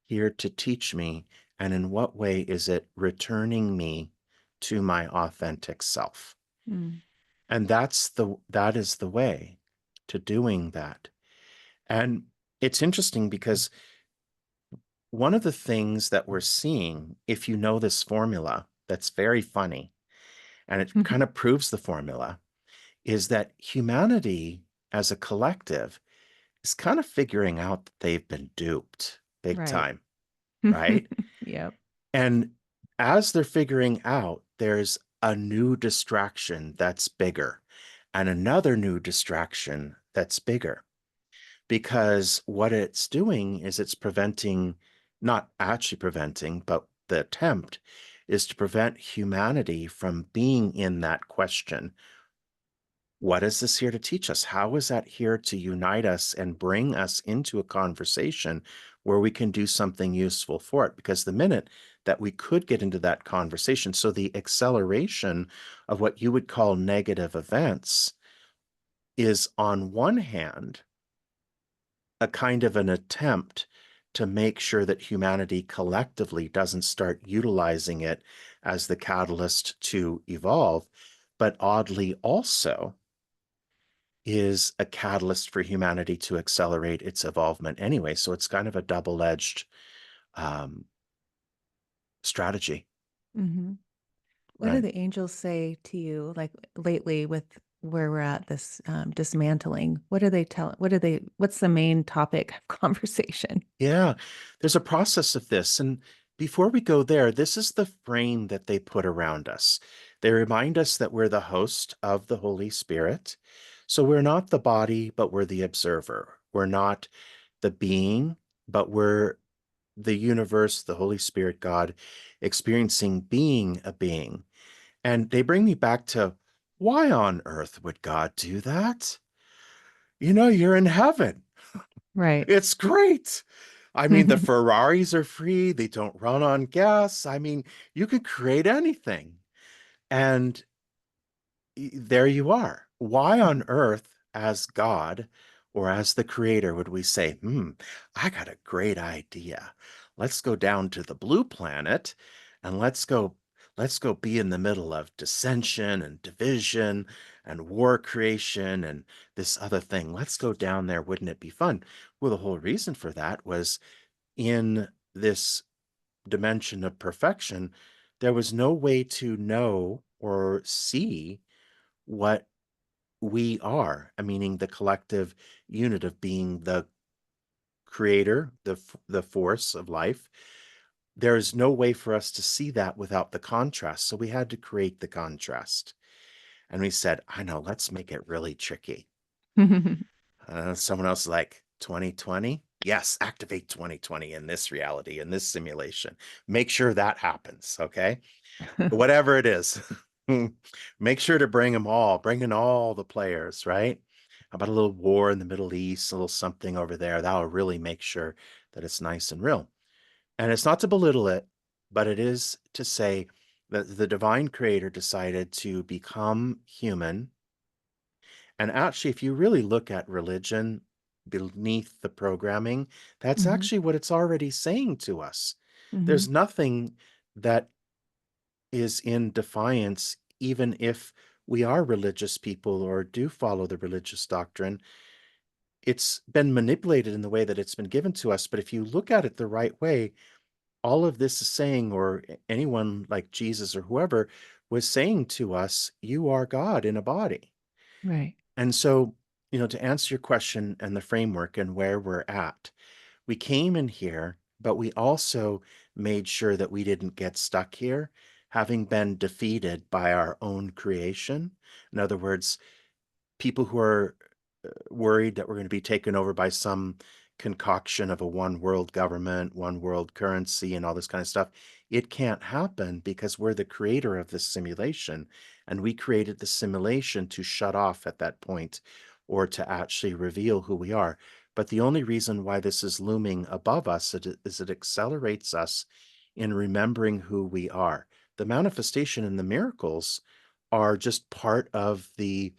here to teach me? And in what way is it returning me to my authentic self? Mm. And that is the way to doing that. And it's interesting because one of the things that we're seeing, if you know this formula, that's very funny, and it kind of proves the formula, is that humanity as a collective is kind of figuring out that they've been duped big Right. time, right? Yep. And as they're figuring out, there's a new distraction that's bigger and another new distraction that's bigger. Because what it's doing is it's preventing, not actually preventing, but the attempt is to prevent humanity from being in that question. What is this here to teach us? How is that here to unite us and bring us into a conversation where we can do something useful for it? Because the minute that we could get into that conversation, so the acceleration of what you would call negative events is on one hand a kind of an attempt to make sure that humanity collectively doesn't start utilizing it as the catalyst to evolve, but oddly also is a catalyst for humanity to accelerate its evolvement anyway. So it's kind of a double-edged um, strategy, Hmm. What do right? the angels say to you, like lately with where we're at this dismantling? What do they tell? What's the main topic of conversation? Yeah, there's a process of this. And before we go there, this is the frame that they put around us. They remind us that we're the host of the Holy Spirit. So we're not the body, but we're the observer. We're not the being, but we're the universe, the Holy Spirit, God, experiencing being a being. And they bring me back to, why on earth would God do that? You know, you're in heaven. Right. It's great. I mean, the Ferraris are free, they don't run on gas. I mean, you could create anything. And there you are. Why on earth, as God or as the creator, would we say, I got a great idea. Let's go down to the blue planet and let's go be in the middle of dissension and division and war creation and this other thing. Let's go down there. Wouldn't it be fun? Well, the whole reason for that was in this dimension of perfection, there was no way to know or see what we are, meaning the collective unit of being the creator, the force of life. There is no way for us to see that without the contrast. So we had to create the contrast. And we said, I know, let's make it really tricky. Someone else is like, 2020? Yes, activate 2020 in this reality, in this simulation. Make sure that happens. Okay. Whatever it is, make sure to bring in all the players, right? How about a little war in the Middle East, a little something over there? That'll really make sure that it's nice and real. And it's not to belittle it, but it is to say that the divine creator decided to become human. And actually, if you really look at religion beneath the programming, that's Hmm. actually what it's already saying to us. Hmm. There's nothing that is in defiance, even if we are religious people or do follow the religious doctrine. It's been manipulated in the way that it's been given to us. But if you look at it the right way, all of this is saying, or anyone like Jesus or whoever was saying to us, you are God in a body. Right. And so, to answer your question and the framework and where we're at, we came in here, but we also made sure that we didn't get stuck here, having been defeated by our own creation. In other words, people who are worried that we're going to be taken over by some concoction of a one world government, one world currency, and all this kind of stuff. It can't happen because we're the creator of this simulation, and we created the simulation to shut off at that point or to actually reveal who we are. But the only reason why this is looming above us is it accelerates us in remembering who we are. The manifestation and the miracles are just part of the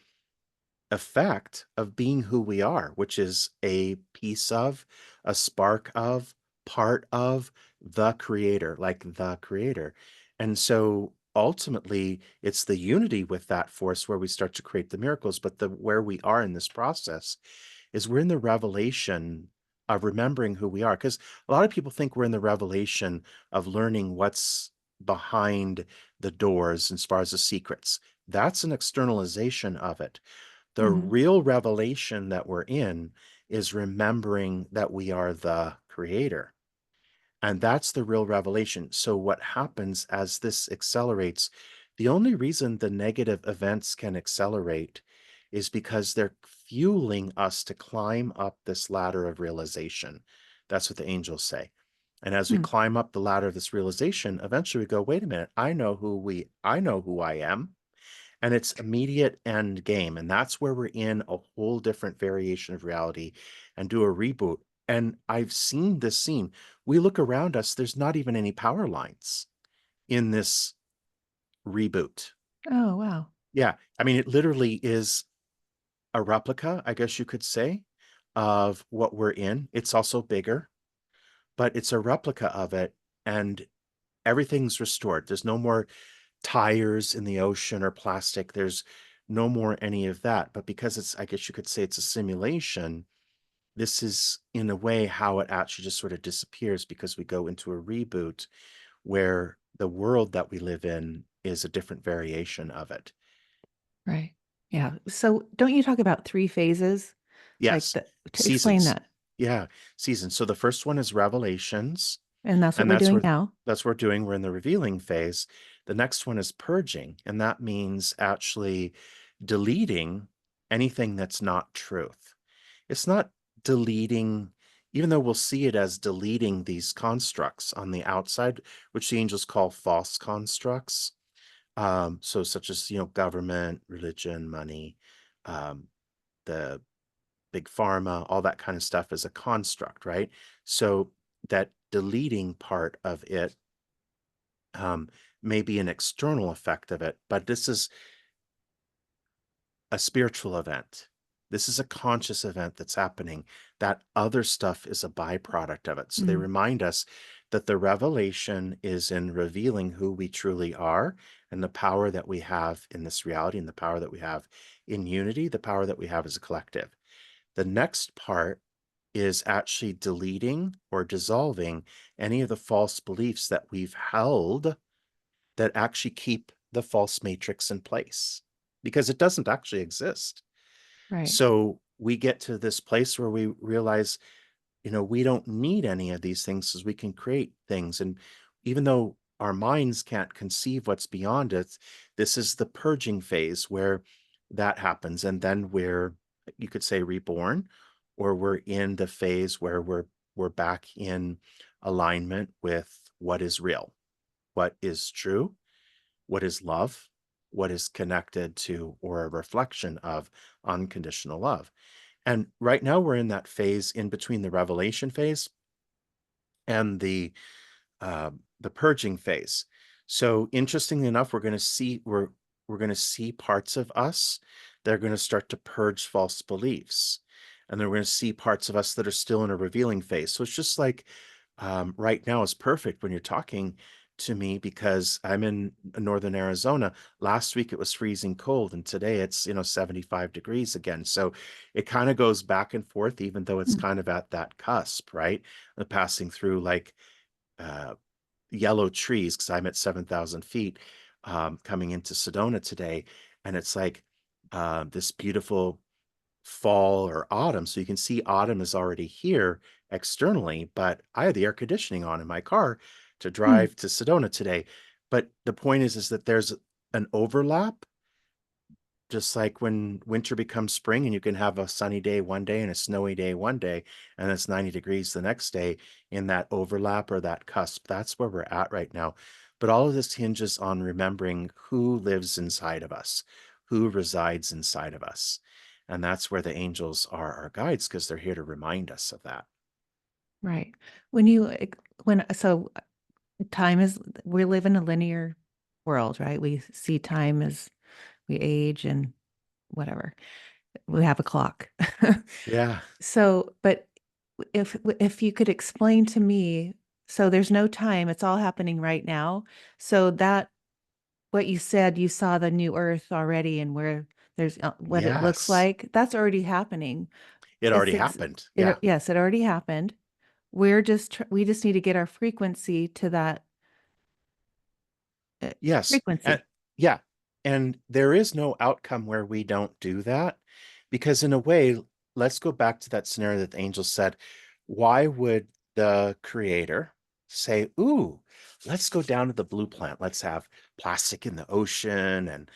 effect of being who we are, which is a piece of, a spark of, part of the creator, like the creator. And so ultimately it's the unity with that force where we start to create the miracles. But the where we are in this process is we're in the revelation of remembering who we are. Because a lot of people think we're in the revelation of learning what's behind the doors as far as the secrets. That's an externalization of it. The Mhm. real revelation that we're in is remembering that we are the creator. And that's the real revelation. So, what happens as this accelerates, the only reason the negative events can accelerate is because they're fueling us to climb up this ladder of realization. That's what the angels say. And as we Mm. climb up the ladder of this realization, eventually we go, wait a minute, I know who I am, and it's immediate end game. And that's where we're in a whole different variation of reality and do a reboot. And I've seen this scene. We look around us, there's not even any power lines in this reboot. Oh, wow. Yeah. I mean, it literally is a replica, I guess you could say, of what we're in. It's also bigger, but it's a replica of it. And everything's restored. There's no more tires in the ocean or plastic. There's no more any of that. But because it's, I guess you could say it's a simulation, this is in a way how it actually just sort of disappears because we go into a reboot where the world that we live in is a different variation of it. Right. Yeah. So don't you talk about 3 phases? Like Yes, the to explain seasons. that. Yeah, seasons. So the first one is revelations, And that's what and we're doing now. that's what we're doing. We're in the revealing phase. The next one is purging, and that means actually deleting anything that's not truth. It's not deleting, even though we'll see it as deleting these constructs on the outside, which the angels call false constructs. So such as, government, religion, money, um, the big pharma, all that kind of stuff is a construct, right? So that deleting part of it um, may be an external effect of it, but this is a spiritual event. This is a conscious event that's happening. That other stuff is a byproduct of it. So they Mm. remind us that the revelation is in revealing who we truly are and the power that we have in this reality and the power that we have in unity, the power that we have as a collective. The next part is actually deleting or dissolving any of the false beliefs that we've held that actually keep the false matrix in place because it doesn't actually exist. Right. So we get to this place where we realize, we don't need any of these things because we can create things. And even though our minds can't conceive what's beyond it, this is the purging phase where that happens. And then you could say, reborn, or we're in the phase where we're back in alignment with what is real, what is true, what is love, what is connected to or a reflection of unconditional love. And right now we're in that phase in between the revelation phase and the purging phase. So interestingly enough, we're going to see parts of us that are going to start to purge false beliefs, and then we're going to see parts of us that are still in a revealing phase. So it's just like right now is perfect when you're talking to me because I'm in northern Arizona. Last week it was freezing cold, and today it's 75 degrees again. So it kind of goes back and forth, even though it's Mm. kind of at that cusp, right? Passing through like uh, yellow trees because I'm at 7,000 feet coming into Sedona today. And it's like this beautiful fall or autumn. So you can see autumn is already here externally, but I had the air conditioning on in my car to Mm. drive to Sedona today. But the point is that there's an overlap, Just like when winter becomes spring and you can have a sunny day one day and a snowy day one day, and it's 90 degrees the next day, in that overlap or that cusp, that's where we're at right now. But all of this hinges on remembering who lives inside of us, who resides inside of us. And that's where the angels are our guides, because they're here to remind us of that. Right. When you when so time is we live in a linear world, right? We see time as we age and whatever. We have a clock. Yeah. So, but if you could explain to me, so there's no time, it's all happening right now. So that what you said, you saw the new earth already and where there's what it looks Yes. like, that's already happening. It It's already happened. it Yeah. yes, it already happened. We just need to get our frequency to that uh, Yes. And frequency. yeah. And there is no outcome where we don't do that. Because in a way, let's go back to that scenario that the angel said. Why would the creator say, ooh, let's go down to the blue plant. Let's have plastic in the ocean and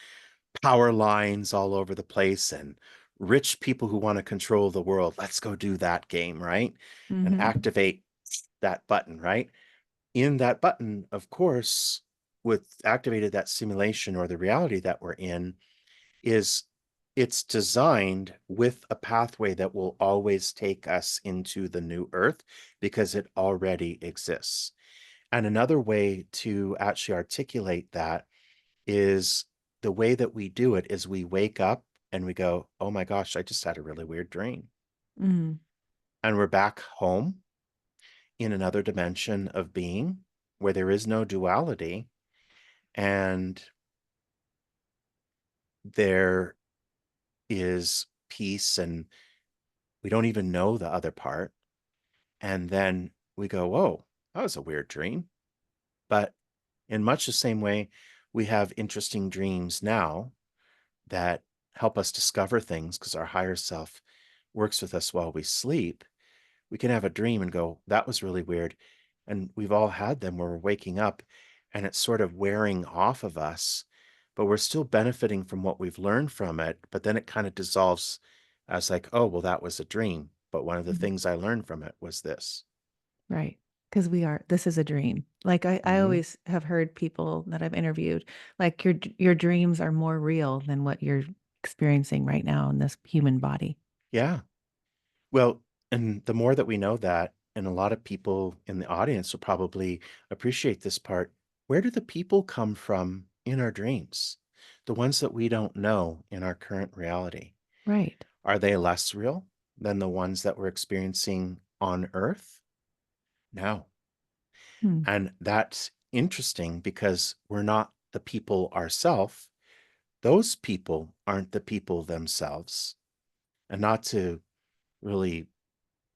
power lines all over the place and rich people who want to control the world. Let's go do that game, right? And Hmm. activate that button, right? In that button, of course, with activated that simulation or the reality that we're in, is it's designed with a pathway that will always take us into the new earth because it already exists. And another way to actually articulate that is the way that we do it is we wake up and we go, oh my gosh, I just had a really weird dream. Mm. And we're back home in another dimension of being where there is no duality, and there is peace, and we don't even know the other part. And then we go, whoa, that was a weird dream. But in much the same way, we have interesting dreams now that help us discover things because our higher self works with us while we sleep. We can have a dream and go, that was really weird. And we've all had them where we're waking up and it's sort of wearing off of us, but we're still benefiting from what we've learned from it. But then it kind of dissolves as like, oh, well, that was a dream. But one of the Mhm. things I learned from it was this. Right. Because this is a dream. Like I Hmm. always have heard people that I've interviewed, like your dreams are more real than what you're experiencing right now in this human body. Yeah. Well, and the more that we know that, and a lot of people in the audience will probably appreciate this part, where do the people come from in our dreams? The ones that we don't know in our current reality. Right. Are they less real than the ones that we're experiencing on Earth? No. Hmm. And that's interesting because we're not the people ourselves. Those people aren't the people themselves. And not to really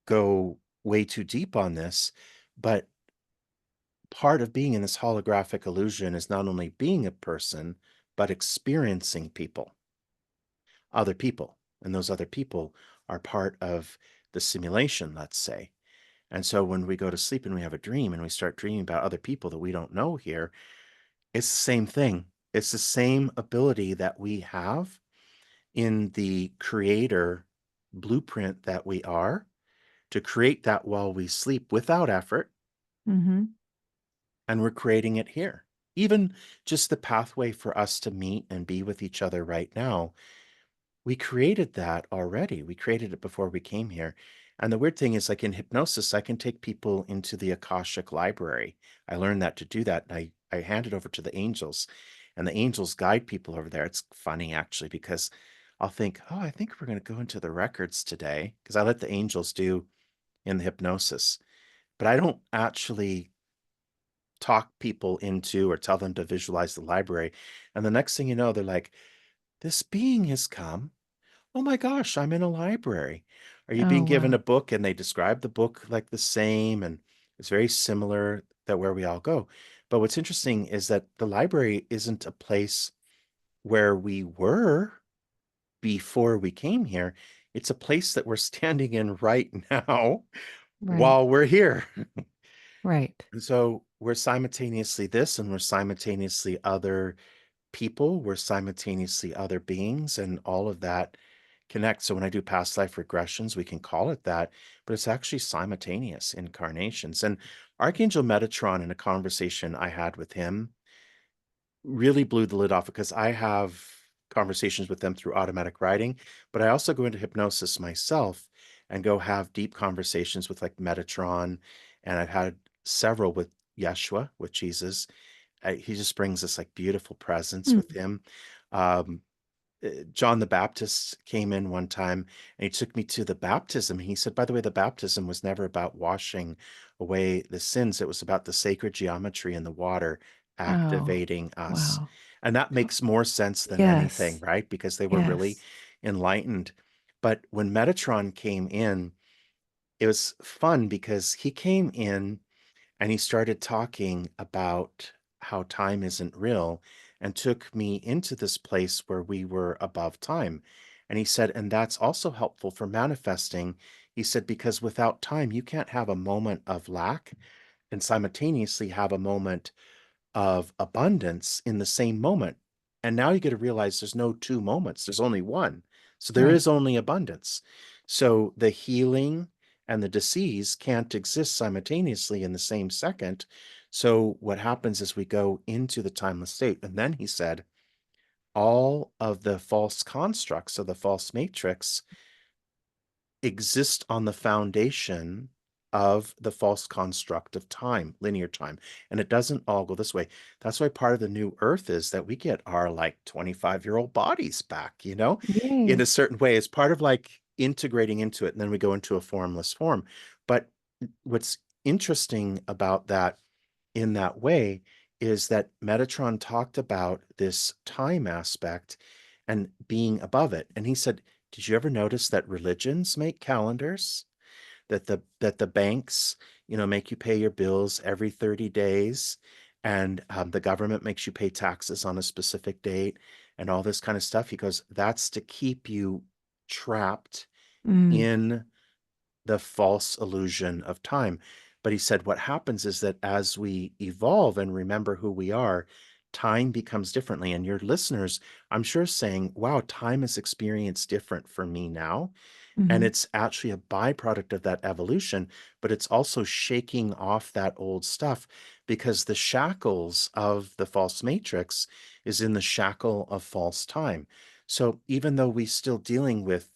go way too deep on this, but part of being in this holographic illusion is not only being a person, but experiencing people, other people. And those other people are part of the simulation, let's say. And so when we go to sleep and we have a dream and we start dreaming about other people that we don't know here, it's the same thing. It's the same ability that we have in the creator blueprint that we are to create that while we sleep without effort. Mm-hmm. And we're creating it here. Even just the pathway for us to meet and be with each other right now, we created that already. We created it before we came here. And the weird thing is, like in hypnosis, I can take people into the Akashic library. I learned that to do that. And I hand it over to the angels, and the angels guide people over there. It's funny, actually, because I'll think, oh, I think we're going to go into the records today, because I let the angels do in the hypnosis. But I don't actually talk people into or tell them to visualize the library. And the next thing you know, they're like, this being has come. Oh my gosh, I'm in a library. Are you Oh, being given a wow. book? And they describe the book like the same, and it's very similar that where we all go. But what's interesting is that the library isn't a place where we were before we came here. It's a place that we're standing in right now Right. while we're here. Right. And so we're simultaneously this and we're simultaneously other people, we're simultaneously other beings, and all of that connects. So when I do past life regressions, we can call it that, but it's actually simultaneous incarnations. And Archangel Metatron, in a conversation I had with him, really blew the lid off because I have conversations with them through automatic writing, but I also go into hypnosis myself and go have deep conversations with like Metatron. And I've had several with Yeshua, with Jesus. He just brings this like beautiful presence Mm. with him. Um, John the Baptist came in one time and he took me to the baptism. He said, by the way, the baptism was never about washing away the sins. It was about the sacred geometry in the water Oh, activating us. wow. And that To makes more sense than anything, Yes, right? Because they were really yes. enlightened. But when Metatron came in, it was fun because he came in and he started talking about how time isn't real and took me into this place where we were above time. And he said, and that's also helpful for manifesting. He said, because without time, you can't have a moment of lack and simultaneously have a moment of abundance in the same moment. And now you get to realize there's no two moments, there's only one. So there Right. is only abundance. So the healing and the disease can't exist simultaneously in the same second. So what happens is we go into the timeless state. And then he said, all of the false constructs of the false matrix exist on the foundation of the false construct of time, linear time. And it doesn't all go this way. That's why part of the new earth is that we get our like 25-year-old bodies back, in a Yay. certain way. It's part of like integrating into it. And then we go into a formless form. But what's interesting about that in that way is that Metatron talked about this time aspect and being above it. And he said, did you ever notice that religions make calendars? That the banks, make you pay your bills every 30 days, and the government makes you pay taxes on a specific date, and all this kind of stuff. He goes, that's to keep you trapped Mm, in the false illusion of time. But he said what happens is that as we evolve and remember who we are, time becomes differently. And your listeners, I'm sure, saying, wow, time is experienced different for me now. And mhm. it's actually a byproduct of that evolution, but it's also shaking off that old stuff because the shackles of the false matrix is in the shackle of false time. So even though we still dealing with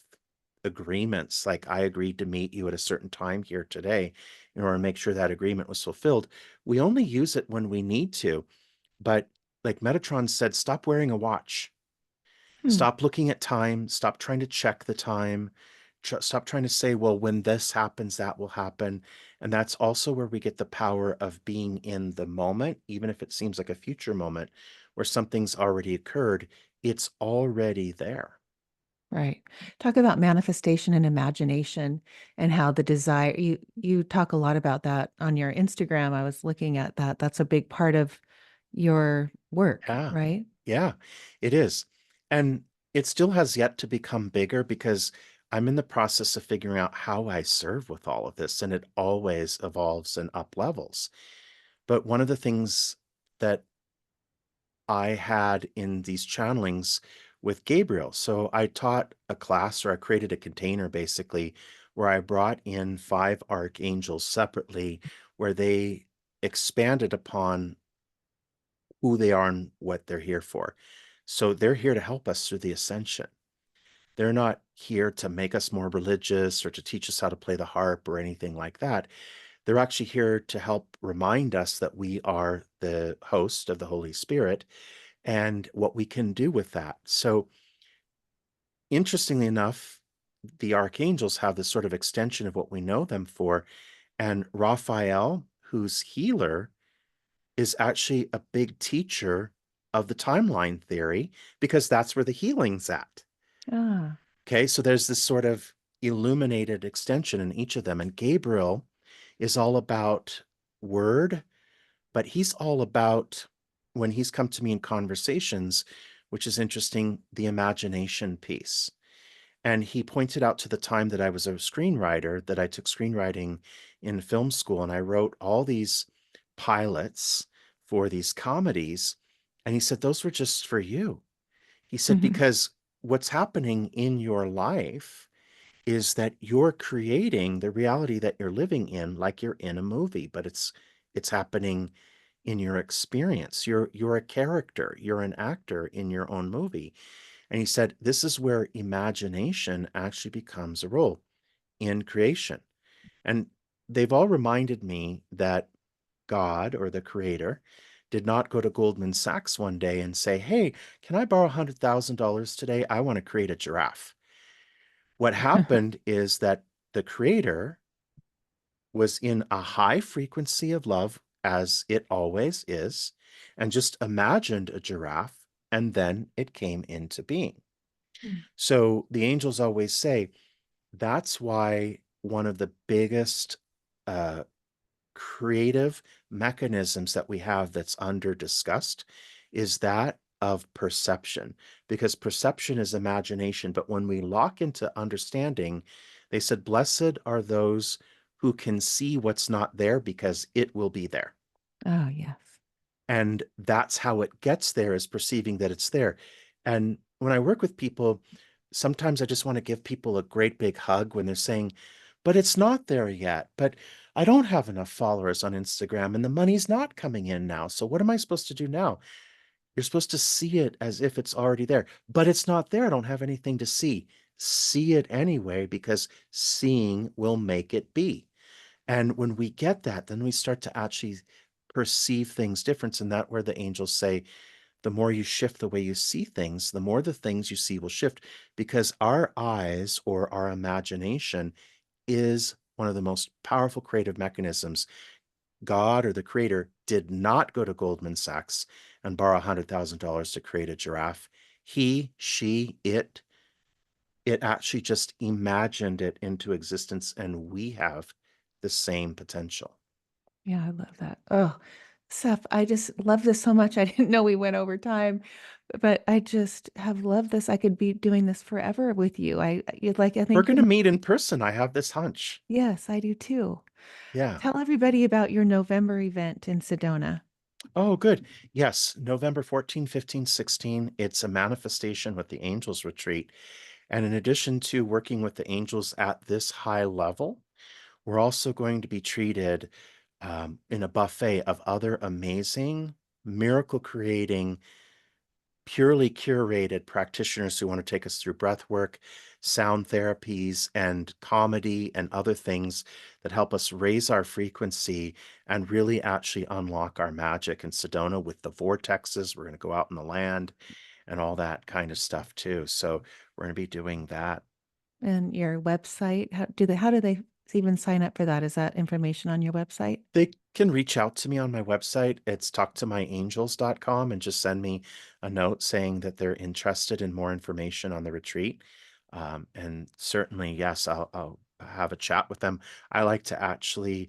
agreements, like I agreed to meet you at a certain time here today in order to make sure that agreement was fulfilled, we only use it when we need to. But like Metatron said, stop wearing a watch. Hmm. Stop looking at time. Stop trying to check the time. Stop trying to say, well, when this happens, that will happen. And that's also where we get the power of being in the moment, even if it seems like a future moment where something's already occurred, it's already there. Right. Talk about manifestation and imagination and how the desire you talk a lot about that on your Instagram. I was looking at that. That's a big part of your work, Yeah. right? Yeah, it is. And it still has yet to become bigger because I'm in the process of figuring out how I serve with all of this, and it always evolves and up levels. But one of the things that I had in these channelings with Gabriel. So I taught a class, or I created a container basically, where I brought in 5 archangels separately, where they expanded upon who they are and what they're here for. So they're here to help us through the ascension. They're not here to make us more religious or to teach us how to play the harp or anything like that. They're actually here to help remind us that we are the host of the Holy Spirit and what we can do with that. So, interestingly enough, the archangels have this sort of extension of what we know them for. And Raphael, who's healer, is actually a big teacher of the timeline theory because that's where the healing's at. Ah, Okay, so there's this sort of illuminated extension in each of them. And Gabriel is all about word, but he's all about, when he's come to me in conversations, which is interesting, the imagination piece. And he pointed out to the time that I was a screenwriter, that I took screenwriting in film school, and I wrote all these pilots for these comedies. And he said, those were just for you. He said, Mhm. because what's happening in your life is that you're creating the reality that you're living in like you're in a movie, but it's happening in your experience. You're a character, you're an actor in your own movie. And he said, this is where imagination actually becomes a role in creation. And they've all reminded me that God or the creator did not go to Goldman Sachs one day and say, hey, can I borrow $100,000 today? I want to create a giraffe. What happened is that the creator was in a high frequency of love, as it always is, and just imagined a giraffe, and then it came into being. Mm. So the angels always say that's why one of the biggest uh, creative mechanisms that we have that's under discussed is that of perception, because perception is imagination. But when we lock into understanding, they said, blessed are those who can see what's not there because it will be there. Oh, yes. And that's how it gets there, is perceiving that it's there. And when I work with people, sometimes I just want to give people a great big hug when they're saying, but it's not there yet. But I don't have enough followers on Instagram and the money's not coming in now. So what am I supposed to do now? You're supposed to see it as if it's already there, but it's not there. I don't have anything to see. See it anyway, because seeing will make it be. And when we get that, then we start to actually perceive things different. And that where the angels say, the more you shift the way you see things, the more the things you see will shift, because our eyes or our imagination is one of the most powerful creative mechanisms. God or the creator did not go to Goldman Sachs and borrow $100,000 to create a giraffe. He, she, it actually just imagined it into existence, and we have the same potential. Yeah, I love that. Oh, Seth, I just love this so much. I didn't know we went over time, but I just have loved this. I could be doing this forever with you. You'd like, I We're think going you're to my, meet in person. I have this hunch. yes, I do too. Yeah. Tell everybody about your November event in Sedona. Oh, good. Yes, November 14, 15, 16. It's a manifestation with the angels retreat. And in addition to working with the angels at this high level, we're also going to be treated in a buffet of other amazing, miracle creating, purely curated practitioners who want to take us through breath work, sound therapies, and comedy and other things that help us raise our frequency and really actually unlock our magic in Sedona with the vortexes. We're going to go out in the land and all that kind of stuff too. So we're going to be doing that. And your website. How do they even sign up for that? Is that information on your website? They can reach out to me on my website. It's talktomyangels.com, and just send me a note saying that they're interested in more information on the retreat. And certainly, yes, I'll have a chat with them. I like to actually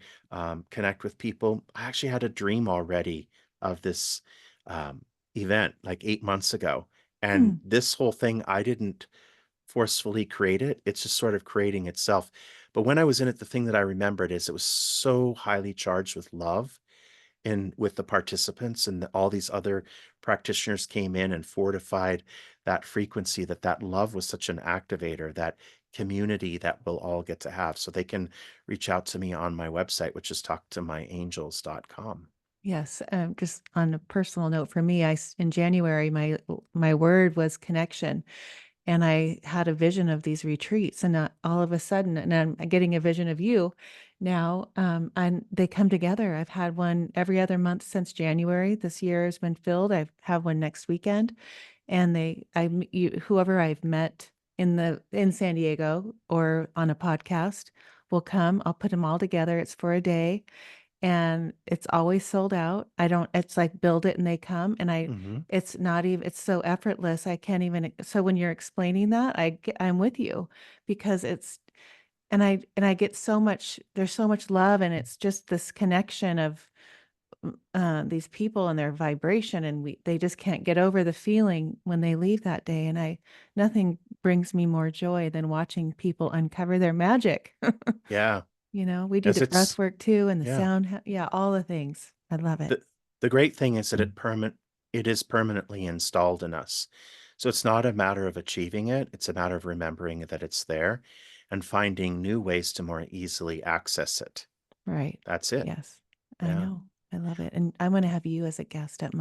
connect with people. I actually had a dream already of this um, event like 8 months ago. And Hmm. this whole thing, I didn't forcefully create it. It's just sort of creating itself. But when I was in it, the thing that I remembered is it was so highly charged with love and with the participants, and all these other practitioners came in and fortified that frequency, that love was such an activator, that community that we'll all get to have. So they can reach out to me on my website, which is talktomyangels.com. Yes, just on a personal note for me, in January, my word was connection, and I had a vision of these retreats, and all of a sudden, and I'm getting a vision of you now, and they come together. I've had one every other month since January. This year has been filled. I have one next weekend, and whoever I've met in San Diego or on a podcast will come. I'll put them all together. It's for a day and it's always sold out. I don't, it's like build it and they come and Hmm. it's not even, it's so effortless. I can't even, so when you're explaining that, I'm with you because and I get so much, there's so much love and it's just this connection of these people and their vibration and they just can't get over the feeling when they leave that day. And nothing brings me more joy than watching people uncover their magic. Yeah, We do as the breath it's, work too and the yeah. sound. Yeah, all the things. I love it. The, the great thing is that it It is permanently installed in us. So it's not a matter of achieving it, it's a matter of remembering that it's there and finding new ways to more easily access it. Right. That's it. Yes. I Yeah. know. I love it. And I'm going to have you as a guest at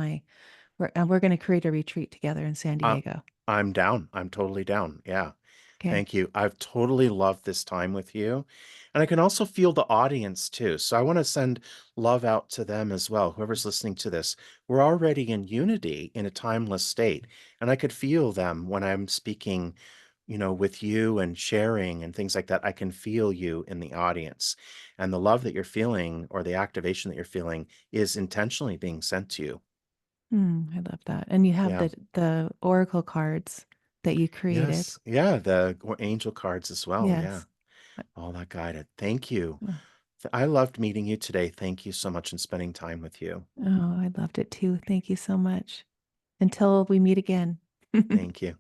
we're going to create a retreat together in San Uh, Diego. I'm down. I'm totally down. Yeah. Okay. Thank you. I've totally loved this time with you. And I can also feel the audience too. So I want to send love out to them as well. Whoever's listening to this, we're already in unity in a timeless state. And I could feel them when I'm speaking, with you and sharing and things like that. I can feel you in the audience. And the love that you're feeling or the activation that you're feeling is intentionally being sent to you. I love that. And you have Yeah. the oracle cards that you created. Yes. Yeah. The angel cards as well. Yeah. Yes. All that guided. Thank you. Uh, I loved meeting you today. Thank you so much and spending time with you. Oh, I loved it too. Thank you so much. Until we meet again. Thank you.